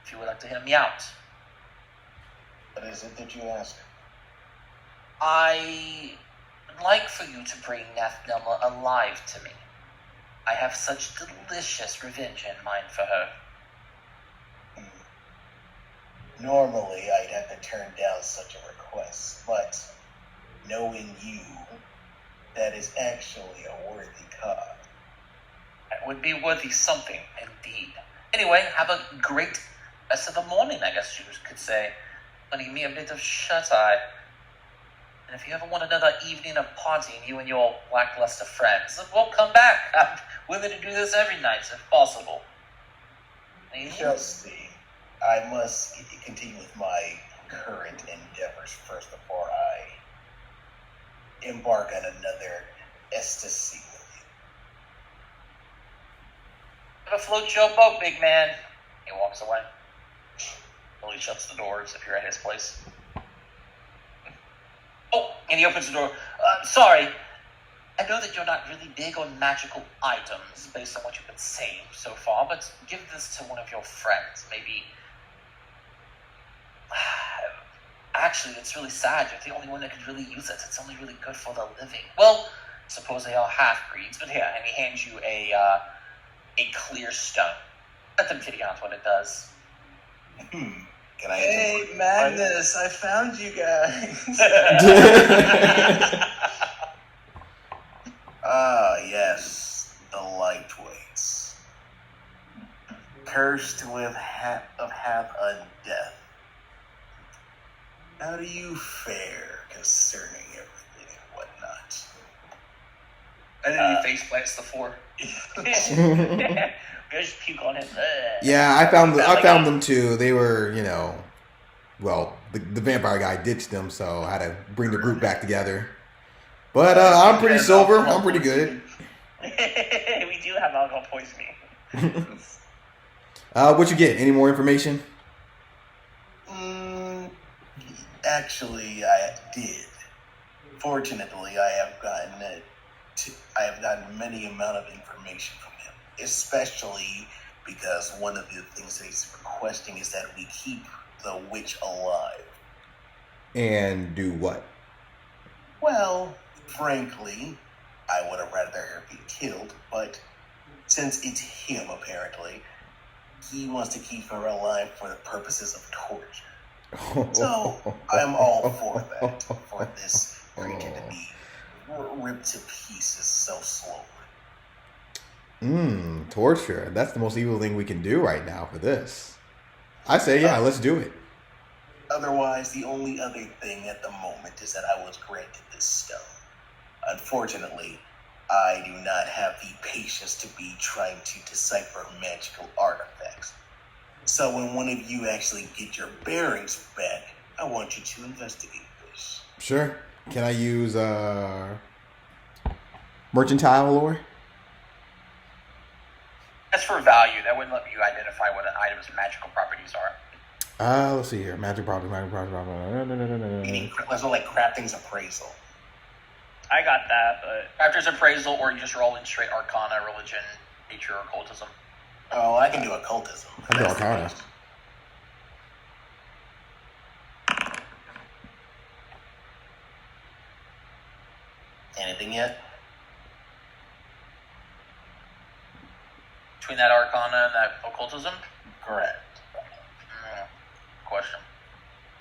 If you would like to hear me out. What is it that you ask? I would like for you to bring Nathmemla alive to me. I have such delicious revenge in mind for her. Normally, I'd have to turn down such a request, but knowing you, that is actually a worthy cause. It would be worthy something, indeed. Anyway, have a great rest of the morning, I guess you could say. Letting me a bit of shut-eye. And if you ever want another evening of partying, you and your lackluster friends, we'll come back. I'm willing to do this every night, if possible. We shall see. I must continue with my current endeavors first before I embark on another ecstasy with you. Have a float your boat, big man. He walks away. Well, he shuts the doors if you're at his place. Oh, and he opens the door. Sorry. I know that you're not really big on magical items based on what you've been saying so far, but give this to one of your friends. Maybe... Actually, it's really sad. You're the only one that could really use it. It's only really good for the living. Well, suppose they are half-breeds, but here, and he hands you a clear stone. Let them figure out what it does. Can I Hey, Magnus, I found you guys. Ah, yes, the lightweights. Cursed with half undeath. How do you fare concerning everything and whatnot? And then he face plants the floor. Just puke on him. Yeah, I found them too. They were, well, the vampire guy ditched them, so I had to bring the group back together. But I'm pretty sober. I'm pretty good. We do have alcohol poisoning. What you get? Any more information? Actually, I did. Fortunately, I have gotten many amount of information from him, especially because one of the things that he's requesting is that we keep the witch alive. And do what? Well, frankly, I would have rather her be killed, but since it's him, apparently, he wants to keep her alive for the purposes of torture. So, I'm all for that, for this creature to be ripped to pieces so slowly. Torture. That's the most evil thing we can do right now for this. I say, yeah, let's do it. Otherwise, the only other thing at the moment is that I was granted this stone. Unfortunately, I do not have the patience to be trying to decipher magical artifacts. So when one of you actually get your bearings back, I want you to investigate this. Sure. Can I use mercantile lore? As for value, that wouldn't let you identify what an item's magical properties are. Let's see here. Magic property. Let's go like crafting's appraisal. I got that, but Crafter's appraisal, or you just roll in straight arcana, religion, nature, or occultism. Oh, I can do occultism. I do arcana. Anything yet? Between that arcana and that occultism? Correct. Question.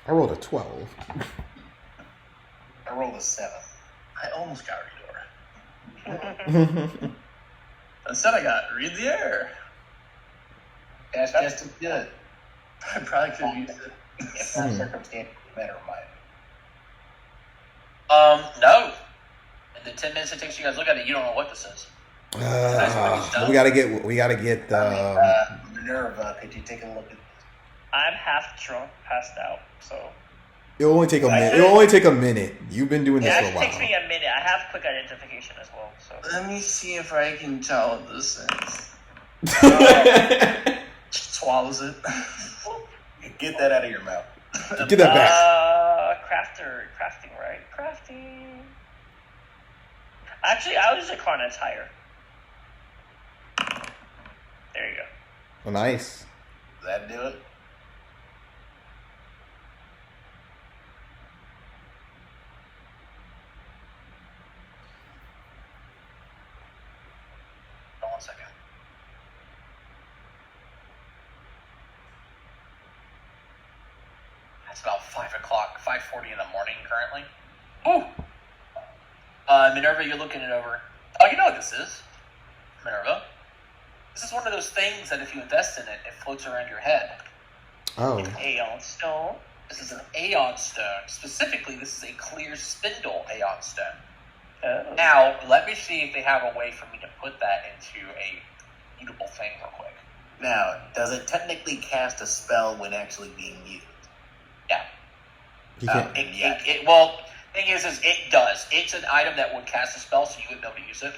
I rolled a 12. I rolled a 7. I almost got Reador. Instead, I got Read the Air. That's just as good. I probably could have used it. If not circumstantially better, might. No. In the 10 minutes it takes you guys to look at it, you don't know what this is. We gotta get Minerva, could you take a look at this? I'm half drunk, passed out, so. It'll only take a minute. It'll only take a minute. You've been doing this Yeah, for a it while. takes me a minute. I have quick identification as well, so. Let me see if I can tell what this is. Swallows it. Get that out of your mouth. Get that back. Crafting, right? Crafting. Actually, I was a Carnet's higher. There you go. Oh, nice. Does that do it? Hold on 1 second. It's about 5 o'clock, 5:40 in the morning currently. Ooh! Minerva, you're looking it over. Oh, you know what this is, Minerva. This is one of those things that if you invest in it, it floats around your head. Oh. Aeon Stone. This is an Aeon Stone. Specifically, this is a clear spindle Aeon Stone. Oh. Now, let me see if they have a way for me to put that into a mutable thing real quick. Now, does it technically cast a spell when actually being used? Yeah. You can't. Well, thing is it does. It's an item that would cast a spell, so you wouldn't be able to use it.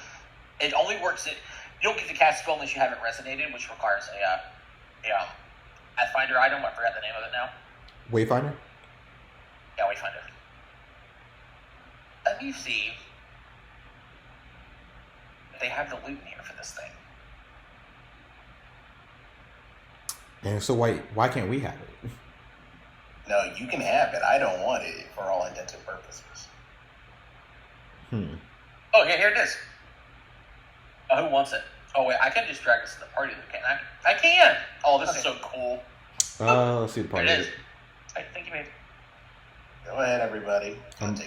It only works. You don't get to cast a spell unless you have it resonated, which requires a Pathfinder item. I forgot the name of it now. Wayfinder? Yeah, Wayfinder. Let me see if they have the loot in here for this thing. And so why can't we have it? No, you can have it. I don't want it for all intents and purposes. Oh, here it is. Oh, who wants it? Oh, wait, I can just drag this to the party, can't I? I can! Oh, this is so cool. Let's see the part There of it is. it. I think you made. Go ahead, everybody.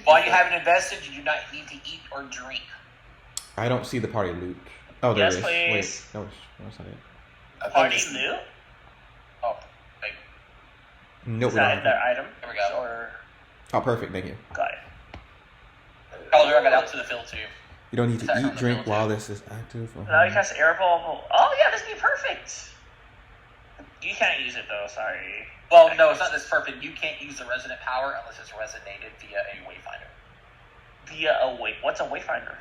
While you haven't invested, you do not need to eat or drink. I don't see the party loot. Oh, there Yes, it is. please. Wait, no, that's not it. I think Party it's- loot? Oh, wait. Nope, Is we don't that have their it. item? There we go. Or Oh, perfect. Thank you. got it. I'll drag it out to the field, too. You don't need to Attack on eat, the drink field, while too. this is active. Now you cast airball. Oh yeah, this would be perfect. You can't use it though. Sorry. Well, no, it's not this perfect. You can't use the resonant power unless it's resonated via a Wayfinder. Via a what's a wayfinder?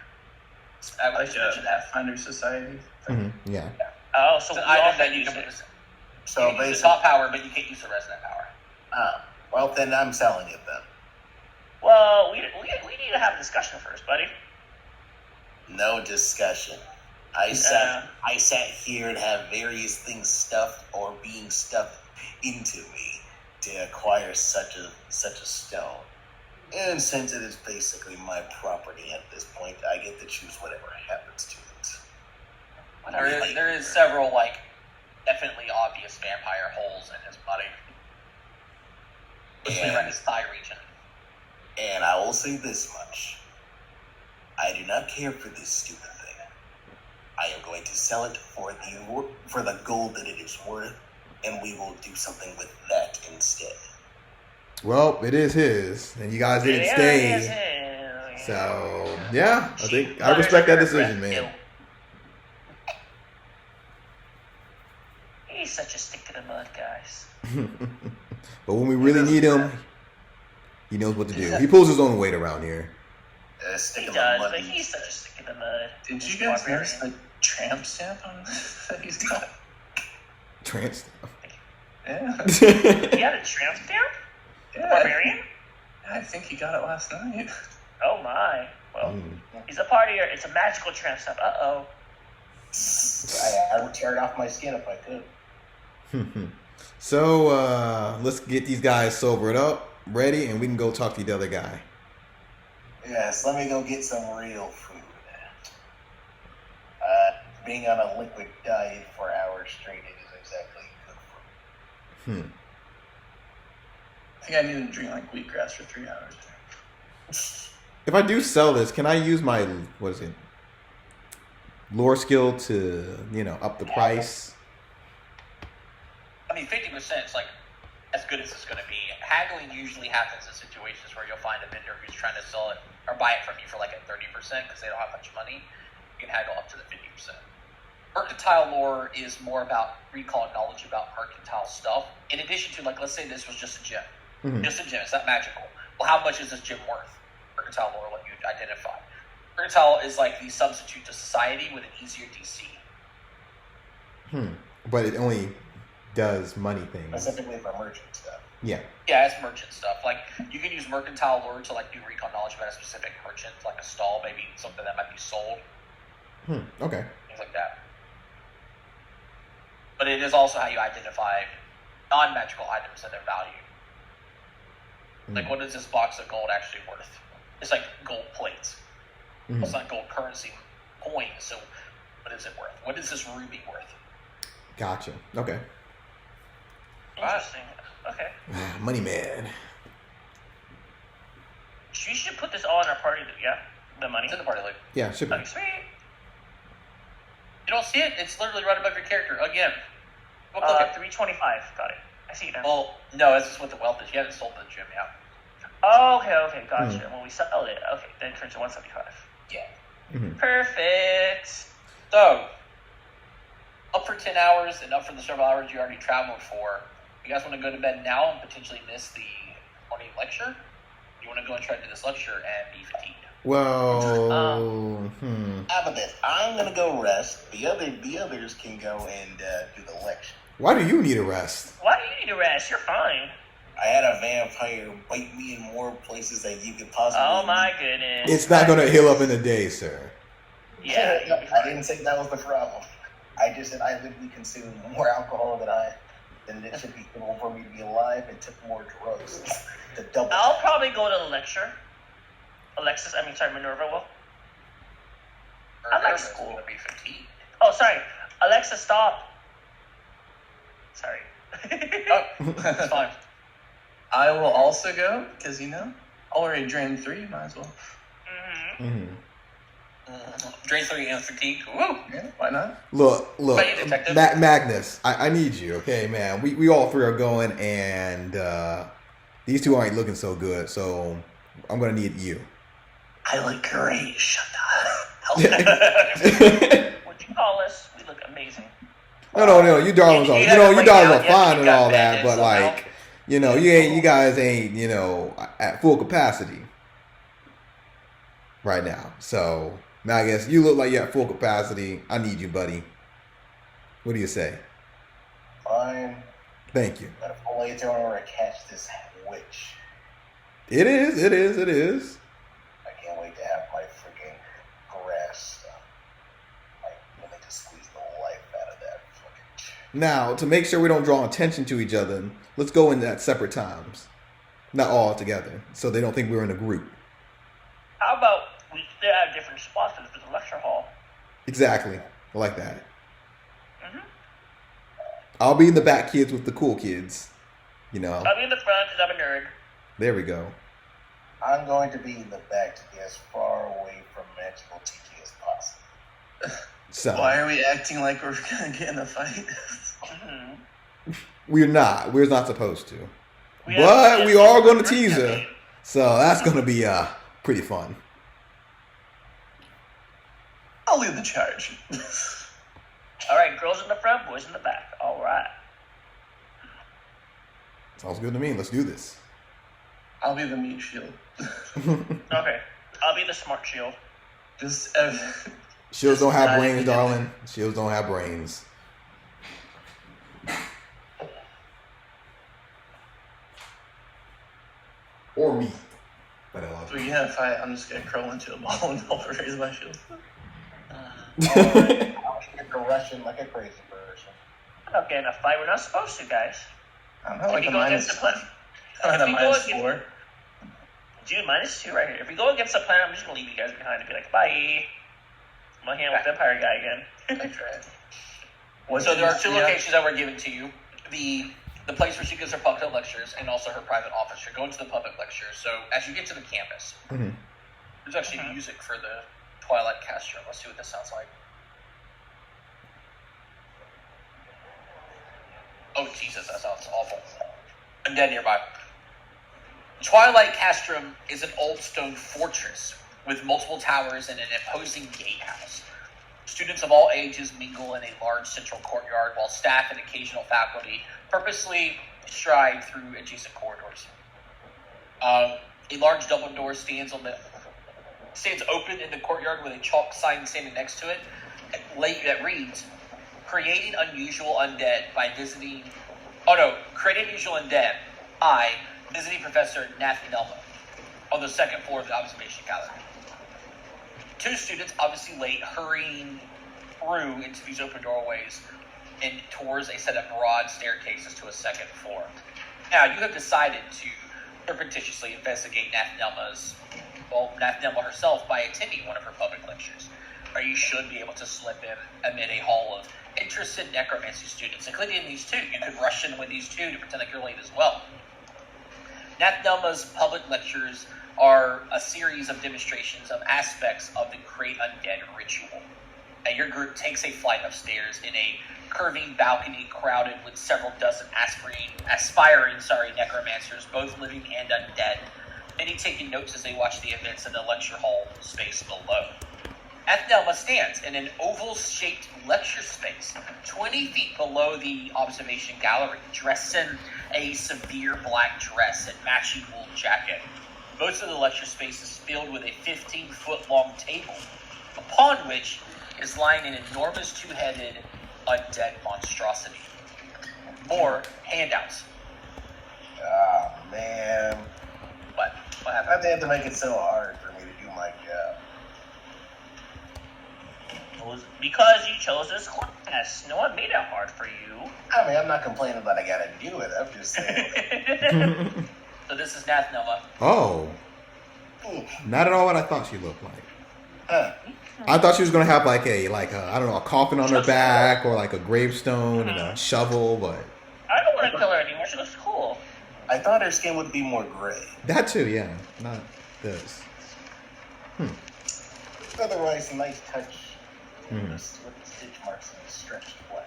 I would Like just a mention that. Pathfinder Society. Yeah. Oh, so It's an we all item that can you use can it. use. So You can use the basically, top power, but you can't use the resonant power. well, then I'm selling it then. Well, we need to have a discussion first, buddy. No discussion. I sat here and have various things stuffed or being stuffed into me to acquire such a stone. And since it is basically my property at this point, I get to choose whatever happens to it. There is several, definitely obvious vampire holes in his body. Especially around his thigh region. And I will say this much. I do not care for this stupid thing. I am going to sell it for the gold that it is worth, and we will do something with that instead. Well, it is his, and you guys didn't Yeah, stay. it is him. So yeah, I think I Butters respect that under her decision, breath. man. Ew. He's such a stick in the mud, guys. But when we really need him, he knows what to do. He pulls his own weight around here. Stick He of does, the but mud. he's such a stick in the mud. Did He's you guys barbarian. notice the tramp stamp on that he's got? Trans. Yeah. He had a tramp stamp? Yeah. Barbarian? I think he got it last night. Oh my. Well, Mm. he's a partier. It's a magical tramp stamp. Uh-oh. I would tear it off my skin if I could. So let's get these guys sobered up, ready, and we can go talk to the other guy. Yes, let me go get some real food. Being on a liquid diet for hours straight isn't exactly good for me. I think I need to drink like wheatgrass for 3 hours. If I do sell this, can I use my lore skill to up the price? I mean, 50% is like as good as it's going to be. Haggling usually happens in situations where you'll find a vendor who's trying to sell it or buy it from you for like a 30% because they don't have much money. You can haggle up to the 50%. Mercantile lore is more about recall knowledge about mercantile stuff. In addition to, like, let's say this was just a gem. Mhm. Just a gem. It's not magical. Well, how much is this gem worth? Mercantile lore will let you identify. Mercantile is like the substitute to society with an easier DC. But it only does money things. Specifically for merchant stuff. Yeah. Yeah, it's merchant stuff. Like, you can use mercantile lore to, like, do recall knowledge about a specific merchant, like a stall, maybe something that might be sold, Okay. things like that. But it is also how you identify non-magical items and their value. Like, what is this box of gold actually worth? It's like gold plates. It's not gold currency coins, so what is it worth? What is this ruby worth? Gotcha. Okay. Interesting. Okay. Money man. You should put this all in our party, yeah? The money? It's in the party loot. Yeah, should be. Okay, sweet. You don't see it? It's literally right above your character. Again. Go click it. 325. Got it. I see it now. Well, no, this is what the wealth is. You haven't sold the gem yet. Oh, okay, gotcha. When we sell it, okay, then it turns to 175. Yeah. Perfect. So, up for 10 hours and up for the several hours you already traveled for. You guys want to go to bed now and potentially miss the morning lecture? You want to go and try to do this lecture and be fatigued? Well, How about this? I'm gonna go rest. The others can go and do the lecture. Why do you need a rest? Why do you need to rest? You're fine. I had a vampire bite me in more places than you could possibly. Oh my goodness. It's not going to heal up in a day, sir. Yeah, you'll be I fine. didn't say that was the problem. I just said I literally consumed more alcohol than it should be able for me to be alive and took more drugs to double. I'll probably go to the lecture. Minerva will. I like Nervous, school. going to be fatigued. Oh, sorry. Alexa, stop. Sorry. Oh, it's fine. I will also go, because, already drained 3, might as well. Drain 3 and fatigued. Woo! Yeah, why not? Look, Hey, detective. Magnus, I need you, okay, man. We all three are going, and these two aren't looking so good, so I'm going to need you. I look great. Shut up. What'd you call us? We look amazing. No, you darlings are, You have to you darlings break are down, fine you and got all that, bandits but somehow. like, you guys ain't, at full capacity right now. So, now I guess you look like you're at full capacity. I need you, buddy. What do you say? Fine. Thank you. But if only it's in order to catch this witch. It is. I can't wait to have my freaking grass stuff. Like, let me just squeeze the life out of that fucking. Now, to make sure we don't draw attention to each other, let's go in at separate times. Not all together, so they don't think we're in a group. How about we still have different spots for the lecture hall? Exactly. I like that. Mm-hmm. I'll be in the back kids with the cool kids. I'll be in the front because I'm a nerd. There we go. I'm going to be in the back to be as far away from magical teaching as possible. So Why are we acting like we're gonna get in a fight? Mm-hmm. we're not. We're not supposed to. But we are going to tease her. So that's going to be pretty fun. I'll lead the charge. All right, girls in the front, boys in the back. All right. Sounds good to me. Let's do this. I'll be the meat shield. Okay, I'll be the smart shield. Just Shields don't have Just brains, not- darling. Shields don't have brains. Or meat. But I love if we have a fight, I'm just gonna crawl into a ball and help her raise my shield. it. You're rushing like a crazy person. I'm not getting a fight. We're not supposed to, guys. I'm not like If a you go against minus. the plan, I'm at a if we go minus against- 4. dude, -2 right here. If we go against the plan, I'm just gonna leave you guys behind and be like, bye. I'm gonna hang out with Vampire Guy again. That's right. What So did there you are two see on- locations that were given to you. The place where she gives her public lectures and also her private office. You're going to the public lecture. So as you get to the campus, Mhm. there's actually music for the Twilight Castro. Let's see what this sounds like. Oh, Jesus, that sounds awful. I'm dead nearby. Twilight Castrum is an old stone fortress with multiple towers and an imposing gatehouse. Students of all ages mingle in a large central courtyard, while staff and occasional faculty purposely stride through adjacent corridors. A large double door stands open in the courtyard with a chalk sign standing next to it that reads, "Creating unusual undead by visiting." Oh no, create unusual undead by visiting Professor Nathmemla on the second floor of the observation gallery. Two students, obviously late, hurrying through into these open doorways and towards a set of broad staircases to a second floor. Now, you have decided to surreptitiously investigate Nathmemla herself by attending one of her public lectures, or you should be able to slip in amid a hall of interested necromancy students, including these two. You could rush in with these two to pretend like you're late as well. Nathmemla's public lectures are a series of demonstrations of aspects of the Create Undead ritual. Now, your group takes a flight of stairs in a curving balcony crowded with several dozen aspiring necromancers, both living and undead, many taking notes as they watch the events in the lecture hall space below. Nathmemla stands in an oval-shaped lecture space 20 feet below the observation gallery, dressed in a severe black dress and matching wool jacket. Most of the lecture space is filled with a 15-foot-long table, upon which is lying an enormous two-headed undead monstrosity. More handouts. Ah, man. What Why'd happened? they have to make it so hard for me to do my job? It was because you chose this class. No one made it hard for you. I mean, I'm not complaining that I gotta do it. I'm just saying. So this is Nathmemla. Oh, not at all what I thought she looked like. Huh. I thought she was gonna have like a I don't know, a coffin on her back or like a gravestone and a shovel, but I don't want to kill her anymore. She looks cool. I thought her skin would be more gray. that too, yeah, not this. Otherwise, a nice touch Hmm. with the stitch marks and the stretched flesh.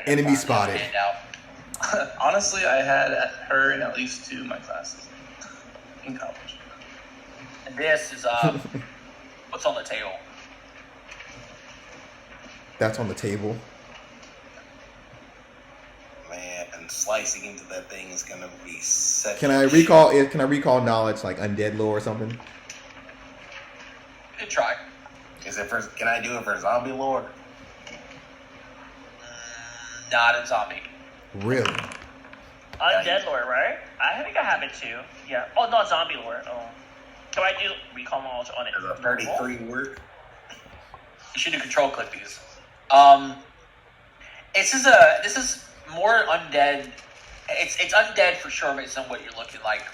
Enemy spotted. Handout. Honestly, I had her in at least 2 of my classes in college. And this is what's on the table. That's on the table. Man, and slicing into that thing is gonna be such. Can I recall knowledge like undead lore or something? Good try. Is it for? Can I do it for zombie lore? Not a zombie. Really? Undead lore, right? I think I have it too. Yeah. Oh, not zombie lore. Oh. Can I do recall knowledge on it? Does a 33 work? You should do control click these. This is more undead. It's undead for sure based on what you're looking like,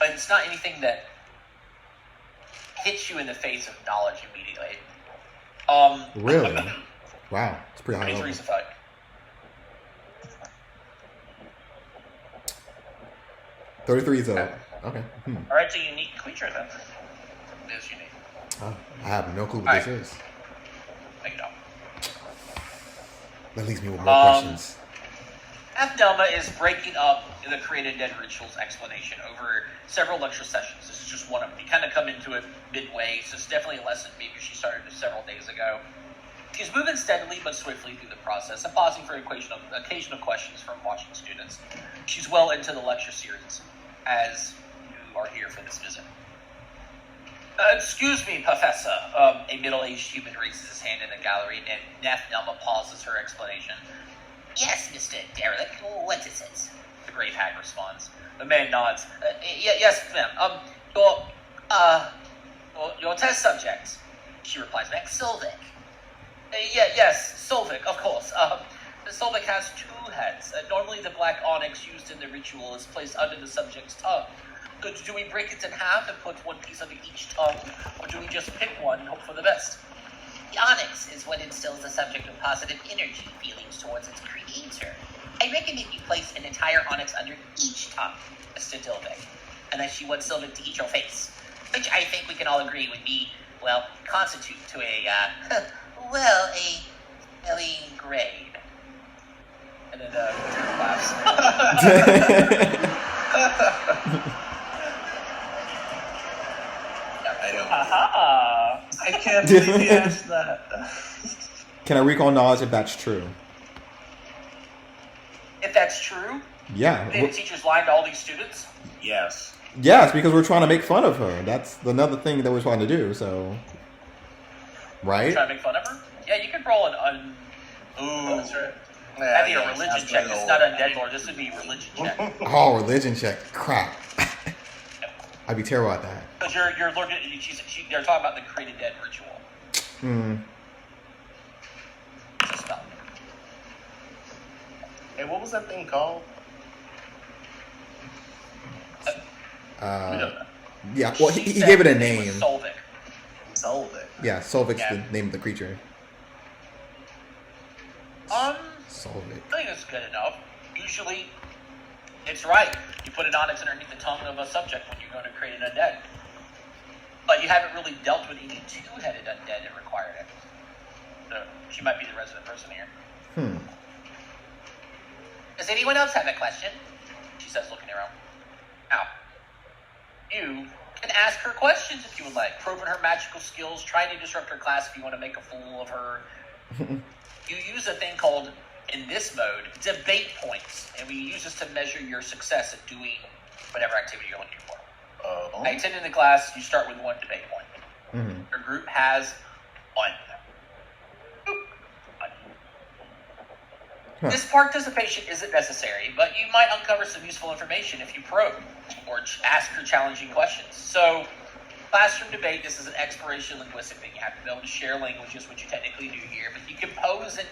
but it's not anything that hits you in the face of knowledge immediately. Really? Wow, it's pretty high Please level. read the fight. $33 is okay. All right, it's a unique creature then. It is unique. Oh, I have no clue what Alright. this is. There you go. That leaves me with more questions. Nathmemla is breaking up the created dead rituals explanation over several lecture sessions. This is just one of them. You kind of come into it midway, so it's definitely a lesson maybe she started several days ago. She's moving steadily but swiftly through the process and pausing for occasional questions from watching students. She's well into the lecture series as you are here for this visit. Excuse me, Professor. A middle-aged human raises his hand in the gallery, and Nathmemla pauses her explanation. Yes, Mr. Derelict, what is it? The grave hag responds. The man nods. Yes, ma'am. Your test subject. She replies back. Solvik. Yes, Solvik, of course. Solvik has two heads. Normally the black onyx used in the ritual is placed under the subject's tongue. Do we break it in half and put one piece under each tongue, or do we just pick one and hope for the best? The onyx is what instills the subject with positive energy feelings towards its creator. I recommend you place an entire onyx under each tongue, Mr. Dilbeck, unless you want Sylvan to eat your face, which I think we can all agree would be, well, constitute to a failing grade. And then laughs. I can't believe he asked that. Can I recall knowledge if that's true? If that's true, Yeah. then the teacher's lying to all these students. Yes. Yes, because we're trying to make fun of her. That's another thing that we're trying to do. So, right? Trying to make fun of her? Yeah, you could roll an Ooh. That's right. That'd be a religion check. It's not undead lore. This would be a religion check. Oh, religion check. Crap. I'd be terrible at that. Because you're looking. They're talking about the created dead ritual. It's a spell. Hey, what was that thing called? Yeah, well, he gave it a name. Solvik. Solvik. Yeah, Solvik's Yeah. the name of the creature. Solvik. I think it's good enough. Usually, it's right. You put an onyx underneath the tongue of a subject when you're going to create an undead. But you haven't really dealt with any two-headed undead that required it. So, she might be the resident person here. Does anyone else have a question? She says, looking around. Now, you can ask her questions if you would like. Probing her magical skills, trying to disrupt her class if you want to make a fool of her. You use a thing called, in this mode, debate points. And we use this to measure your success at doing whatever activity you're looking for. I attended the class, you start with one debate point. Your group has one. This participation isn't necessary, but you might uncover some useful information if you probe or ask her challenging questions. So, classroom debate, this is an exploration linguistic thing. You have to be able to share languages, which you technically do here, but you can pose an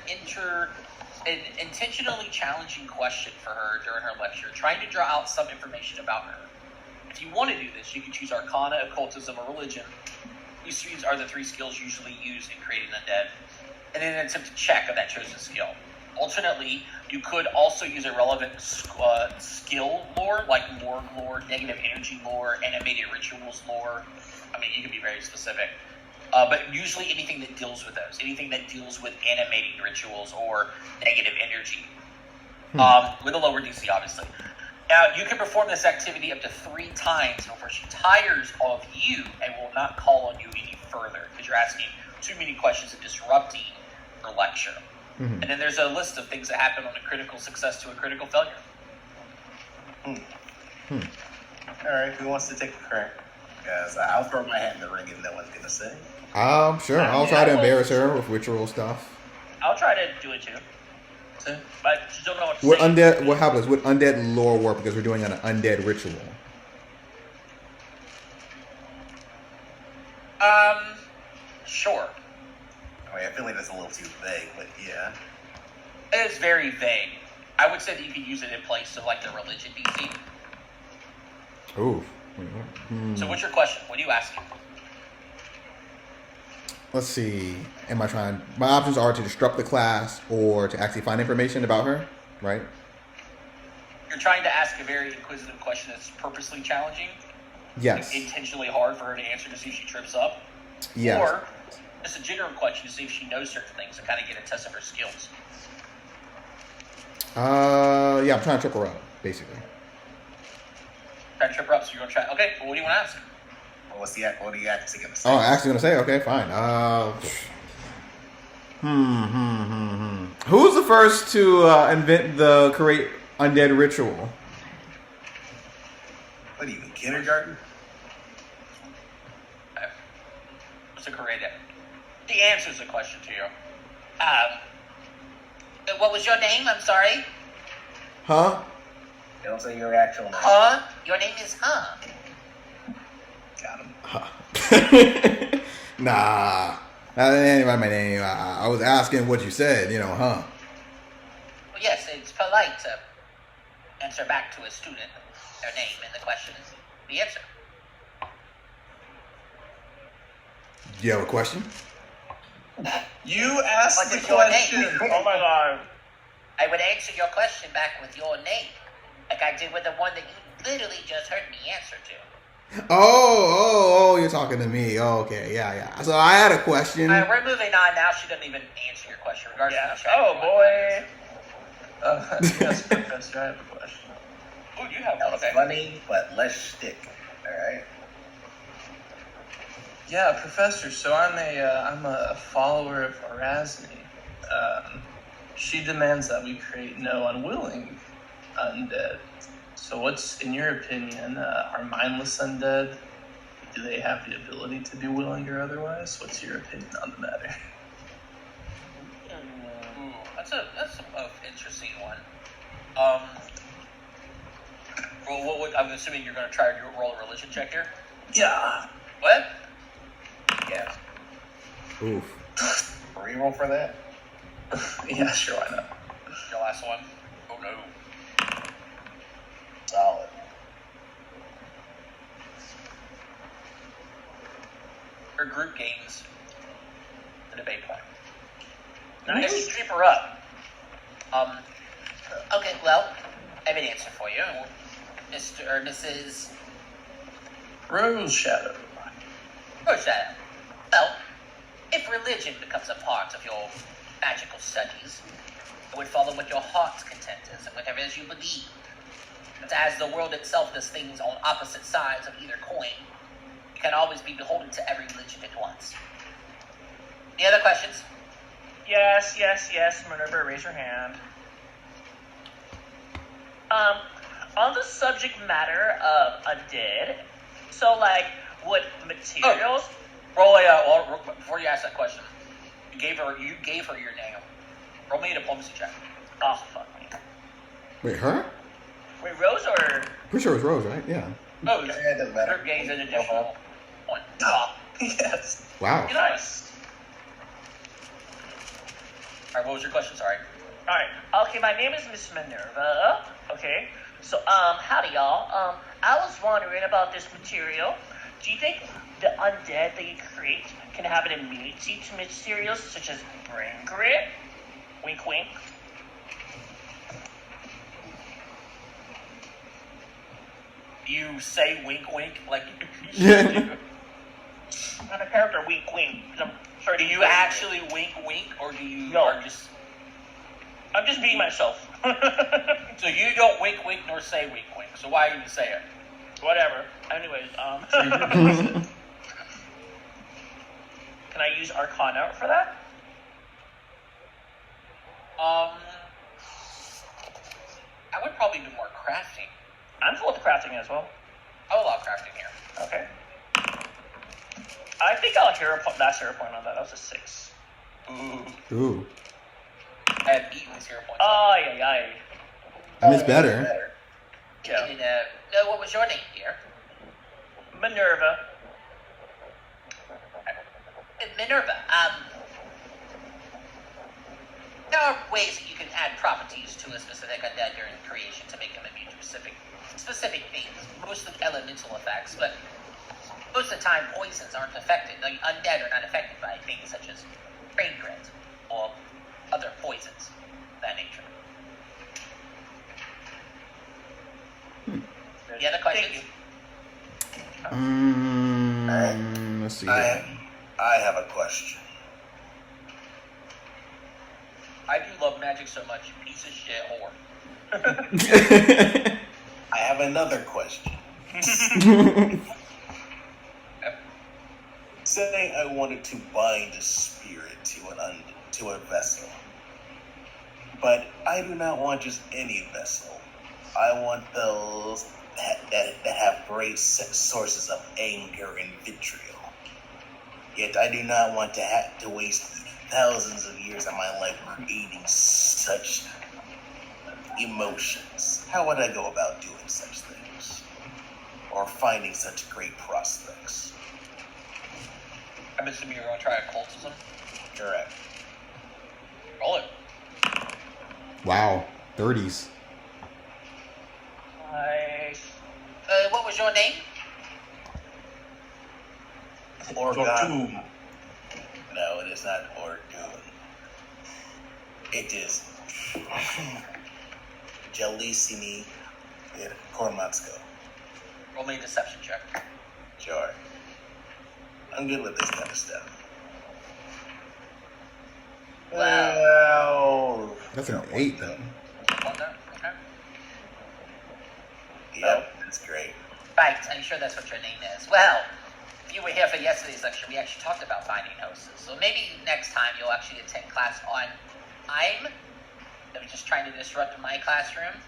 intentionally challenging question for her during her lecture, trying to draw out some information about her. If you want to do this, you can choose Arcana, Occultism, or Religion. These three are the three skills usually used in creating undead, and then attempt to check on that chosen skill. Alternately, you could also use a relevant skill lore, like morgue lore, negative energy lore, animated rituals lore. I mean, you can be very specific. But usually anything that deals with those, anything that deals with animating rituals or negative energy. With a lower DC, obviously. Now, you can perform this activity up to 3 times before she tires of you and will not call on you any further, because you're asking too many questions and disrupting her lecture. And then there's a list of things that happen on a critical success to a critical failure. Alright, who wants to take a crack? Because I'll throw my hat in the ring and no one's going to say. Sure. I'll try to embarrass her with ritual stuff. I'll try to do it too. But just don't know what to Would say. undead? What happens? Would undead lore work because we're doing an undead ritual? Sure. I mean, I feel like that's a little too vague, but yeah. It is very vague. I would say that you could use it in place of like the religion DC. Ooh. So what's your question? What are you asking? Let's see. Am I trying? My options are to disrupt the class or to actually find information about her, right? You're trying to ask a very inquisitive question that's purposely challenging. Yes. Intentionally hard for her to answer to see if she trips up. Yes. Or just a general question to see if she knows certain things and kind of get a test of her skills. Yeah, I'm trying to trip her up, basically. Try to trip her up, so you're gonna try. Okay, well, what do you want to ask? What are you actually gonna say? Oh, actually gonna say, okay, fine. Who's the first to invent the create undead ritual? What are you in kindergarten? What's a correct answer? The answer's a question to you. What was your name? I'm sorry. Huh? Don't say your actual name. Huh? Your name is Huh. Got him. Huh. Nah. That ain't my name. I was asking what you said, huh? Well, yes, it's polite to answer back to a student their name, and the question is the answer. Do you have a question? You asked What the is your question. name? Oh my god. I would answer your question back with your name, like I did with the one that you literally just heard me answer to. Oh, you're talking to me. Oh, okay, yeah. So I had a question. All right, we're moving on now. She doesn't even answer your question, regardless Yeah. of the track Oh you want. boy. Yes, Professor, I have a question. Oh, you have That one. was Okay. funny, but less shtick. All right. Yeah, Professor. So I'm a follower of Erasme. She demands that we create no unwilling undead. So, what's in your opinion? Are mindless undead? Do they have the ability to be willing or otherwise? What's your opinion on the matter? Ooh, that's a interesting one. I'm assuming you're going to try to roll a religion check here. Yeah. What? Yeah. Oof. Reroll for that. Yeah, sure. Why not? Your last one. Oh no. Solid. Her group gains the debate point. Nice. You creep her up. Okay, well, I have an answer for you, Mr. or Mrs. Rose Shadow. Rosetta. Well, if religion becomes a part of your magical studies, it would follow what your heart's content is and whatever it is you believe. But as the world itself does things on opposite sides of either coin, you can always be beholden to every religion at once. Any other questions? Yes. Minerva, raise your hand. On the subject matter of undead, so would materials? Before you ask that question, you gave her your name. Roll me a diplomacy check. Oh fuck me. Wait, her? Wait, Rose or? Pretty sure it was Rose, right? Yeah. Oh, Yeah, it doesn't matter. her gains an additional one. Oh, yes. Wow. Nice. All right, what was your question? Sorry. Alright. Okay, my name is Miss Minerva. Okay. So, howdy y'all. I was wondering about this material. Do you think the undead that you create can have an immunity to materials such as brain grit? Wink wink. You say wink wink like you Yeah. should do. Not a character wink wink. I'm sure Do you actually wink wink, or do you No. are just I'm just being myself. so you don't wink wink nor say wink wink? So why even say it? Whatever. Anyways, can I use Arcana for that? I would probably do more crafting. I'm full with crafting as well. I would allow crafting here. Okay. I think I'll last hero point on that. That was a 6. Ooh. I have eaten 0 points. Aye. I mean, it's better. Yeah. And, what was your name here? Minerva. Minerva. There are ways that you can add properties to a specific undead during creation to make them immune to specific things, mostly elemental effects, but most of the time poisons aren't affected. Like undead are not affected by things such as brain grit or other poisons of that nature. Any other questions? Let's see. I have a question. I do love magic so much, you piece of shit whore. I have another question. Say I wanted to bind a spirit to a vessel, but I do not want just any vessel. I want those that have great sources of anger and vitriol. Yet I do not want to have to waste thousands of years of my life creating such emotions. How would I go about doing such things? Or finding such great prospects? I'm assuming you're going to try occultism. Correct. Roll it. Wow, 30s. Nice. What was your name? Orgon. No, it is not Orgon. It is Jelisini Kormatsko. Roll me a deception check. Sure. I'm good with this kind of stuff. Wow. That's an 8, though. One there? Okay. Yep, that's great. Right, I'm sure that's what your name is. Well, if you were here for yesterday's lecture, we actually talked about finding houses. So maybe next time you'll actually attend class on I'm. They were just trying to disrupt my classroom.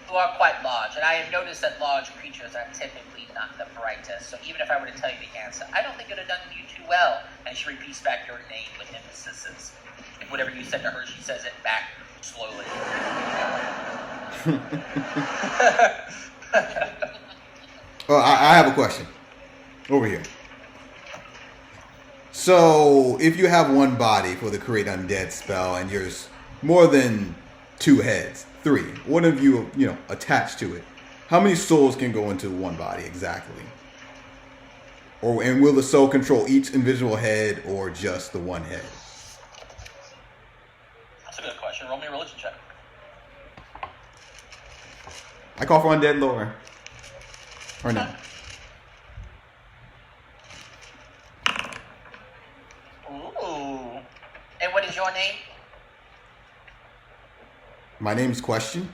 Who are quite large, and I have noticed that large creatures are typically not the brightest. So even if I were to tell you the answer, I don't think it would have done you too well. And she repeats back your name with emphasis. If whatever you said to her, she says it back slowly. Oh, I have a question. Over here. So, if you have one body for the create undead spell, and there's more than 2 heads, 3, one of you, attached to it, how many souls can go into one body exactly? And will the soul control each individual head or just the one head? That's a good question. Roll me a religion check. I call for undead lore. Or no? Ooh. And what is your name? My name's Question.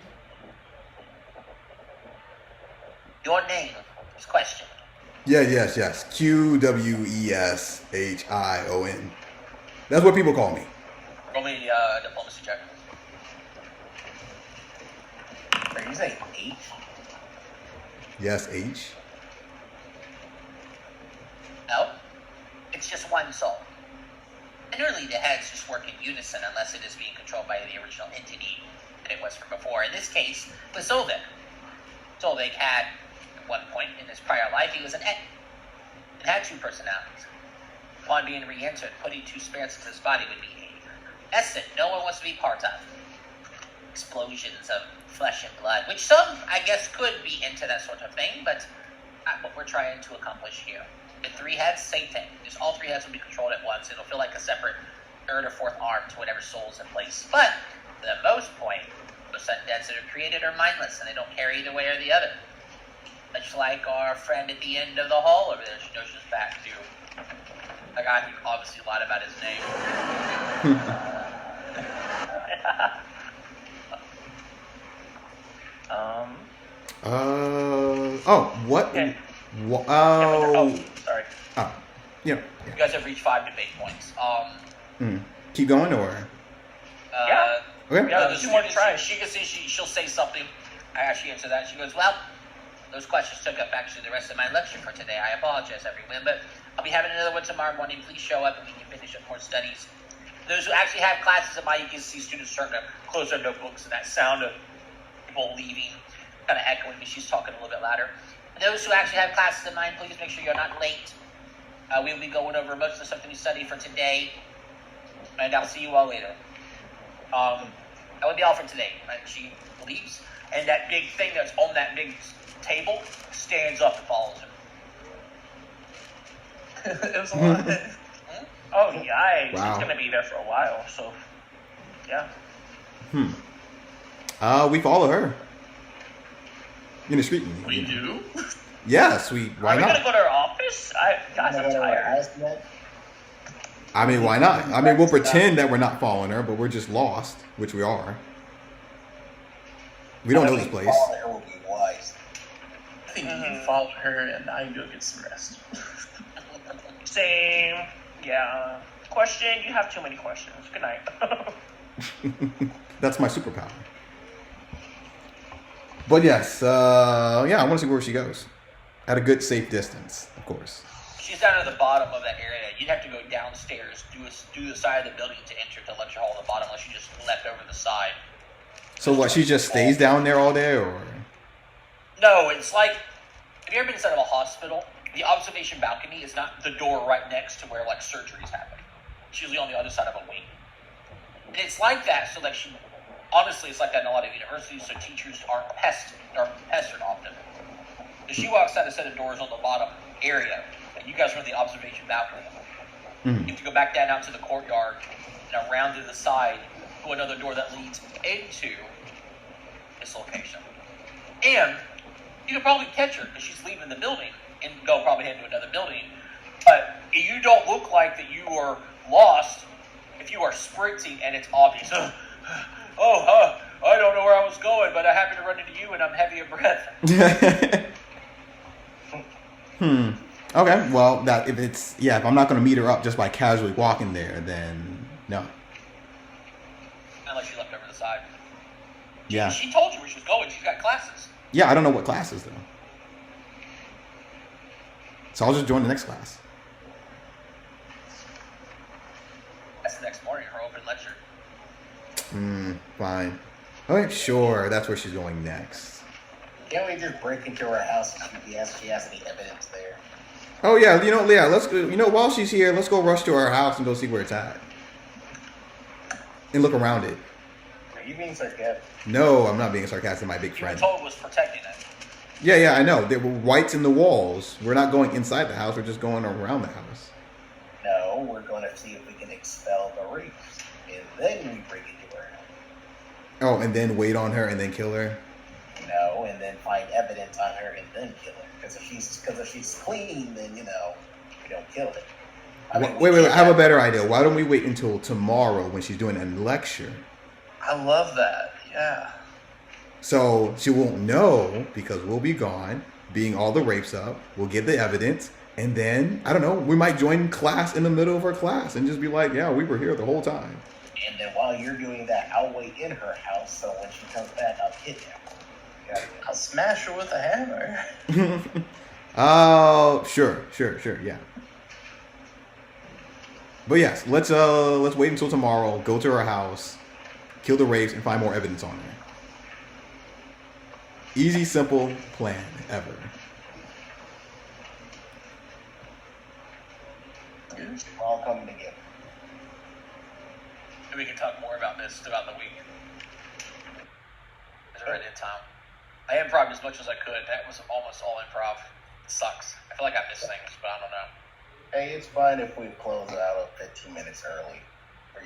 Your name is question. Yeah, yes. Qwesion. That's what people call me. Roll me diplomacy check. Are you saying H? Yes, H. No. It's just one soul. Generally, the heads just work in unison unless it is being controlled by the original entity that it was from before. In this case, with Solvik. Solvik had, at one point in his prior life, he was an et and had 2 personalities. Upon being re-entered, putting 2 spirits into his body would be a essence no one wants to be part of. Explosions of flesh and blood, which some, I guess, could be into that sort of thing, but not what we're trying to accomplish here. With 3 heads, same thing. Just all 3 heads will be controlled at once. It'll feel like a separate 3rd or 4th arm to whatever soul's in place. But, for the most point, most undeads that are created are mindless, and they don't care either way or the other. Much like our friend at the end of the hall over there. She knows just back to a guy who obviously lied about his name. What? Okay. Oh, Sorry. yeah. You guys have reached 5 debate points. Keep going, or? Yeah. Okay. Yeah, the 2 more students, tries. she can see she'll say something. I actually answer that. She goes, well, those questions took up actually the rest of my lecture for today. I apologize, everyone, but I'll be having another one tomorrow morning. Please show up and we can finish up more studies. Those who actually have classes at you can see students starting to close their notebooks, and that sound of people leaving kind of echoing me. She's talking a little bit louder. Those who actually have classes in mind, please make sure you're not late. We will be going over most of the stuff that we studied for today, and I'll see you all later. That would be all for today. And she leaves, and that big thing that's on that big table stands up and follows her. It was a lot. Oh, yikes. Wow. It's going to be there for a while, so, yeah. We follow her. In the street. We do? Yes, why Are we going to not? go to her office? Guys, I'm tired. I mean, why not? I mean, we'll pretend that we're not following her, but we're just lost, which we are. We don't know this place. Following her would be wise. I think you follow her and I go get some rest. Same. Yeah. Question, you have too many questions. Good night. That's my superpower. But yes, yeah, I want to see where she goes. At a good, safe distance, of course. She's down at the bottom of that area. You'd have to go downstairs, do the side of the building to enter to lecture hall at the bottom, unless you just left over the side. So what, she just stays down there all day, or? No, it's like, have you ever been inside of a hospital? The observation balcony is not the door right next to where, like, surgeries happen. It's usually on the other side of a wing. And it's like that, so like honestly, it's like that in a lot of universities, so teachers aren't pestered often. If she walks out a set of doors on the bottom area, and you guys are in the observation balcony, you have to go back down out to the courtyard and around to the side to another door that leads into this location. And you can probably catch her because she's leaving the building and go probably head to another building. But you don't look like that you are lost if you are sprinting and it's obvious. I don't know where I was going, but I happened to run into you and I'm heavy of breath. Okay, well, if I'm not going to meet her up just by casually walking there, then no. Unless you left over the side. Yeah. She told you where she was going. She's got classes. Yeah, I don't know what classes, though. So I'll just join the next class. That's the next morning, her open lecture. Fine. Okay, sure, that's where she's going next. Can't we just break into her house and see if she has any evidence there? Oh yeah, let's go. While she's here, let's go rush to her house and go see where it's at, and look around it. Are you being sarcastic? No, I'm not being sarcastic. My big You were friend. told was protecting it. Yeah, I know. There were whites in the walls. We're not going inside the house. We're just going around the house. No, we're going to see if we can expel the reefs, and then we break into her house. Oh, and then wait on her and then kill her. No, and then find evidence on her and then kill her. Because if she's clean, then we don't kill her. Wait. I have a better idea. Why don't we wait until tomorrow when she's doing a lecture? I love that. Yeah. So she won't know because we'll be gone, being all the rapes up. We'll get the evidence, and then I don't know. We might join class in the middle of her class and just be like, "Yeah, we were here the whole time." And then while you're doing that, I'll wait in her house. So when she comes back, I'll kidnap her. I'll smash her with a hammer. Oh, sure, yeah. But yes, let's wait until tomorrow. Go to her house, kill the rapes, and find more evidence on her. Easy, simple plan ever. We're all coming together. And we can talk more about this throughout the week. As we're right in time. I improv as much as I could. That was almost all improv. It sucks. I feel like I missed things, but I don't know. Hey, it's fine if we close out 15 minutes early. Or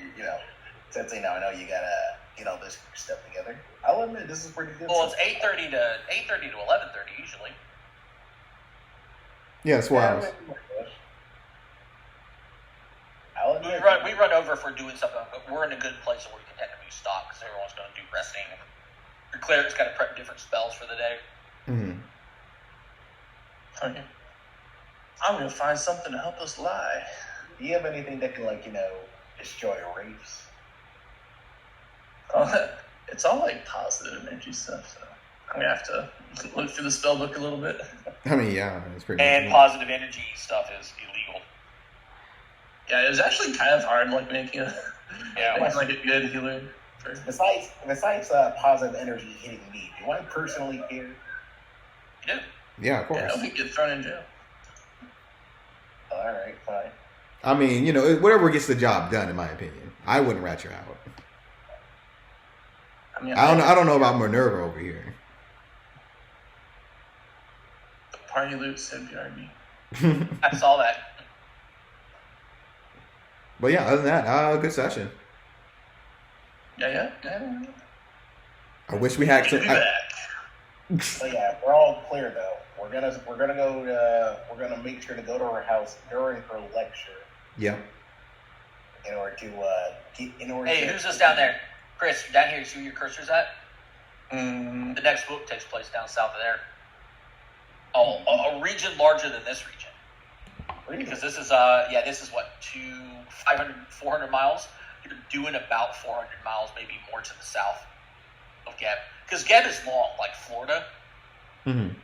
since I know you gotta get all this stuff together. I'll admit this is pretty good. Well, it's 8:30 to 11:30 usually. Yeah, that's why I was. I'll admit We run over if we're doing something, but we're in a good place where we can technically stop because everyone's going to do resting. Your cleric's got to prep different spells for the day. Mm-hmm. Okay. I'm going to find something to help us lie. Do you have anything that can destroy reefs? It's all positive energy stuff, so I'm going to have to look through the spell book a little bit. I mean, yeah, it's pretty. And positive energy stuff is illegal. Yeah, it was actually kind of hard, making a good healer. Besides positive energy hitting me, do I personally care? You do. Yeah, of course. Yeah, we get thrown in jail. All right, fine. I mean, whatever gets the job done, in my opinion. I wouldn't rat you out. I mean, I don't know about Minerva over here. The party loot said BRB. I saw that. But yeah, other than that, good session. Yeah. I wish we had We'll be back. So yeah, we're all clear though. We're gonna make sure to go to her house during her lecture. Yeah. In order to Hey, who's this down there? Chris, you're down here. You see where your cursor's at? The next book takes place down south of there. Oh, a region larger than this region. Because this is what 400 miles. You're doing about 400 miles, maybe more to the south of Geb. Because Geb is long, like Florida. Mm-hmm.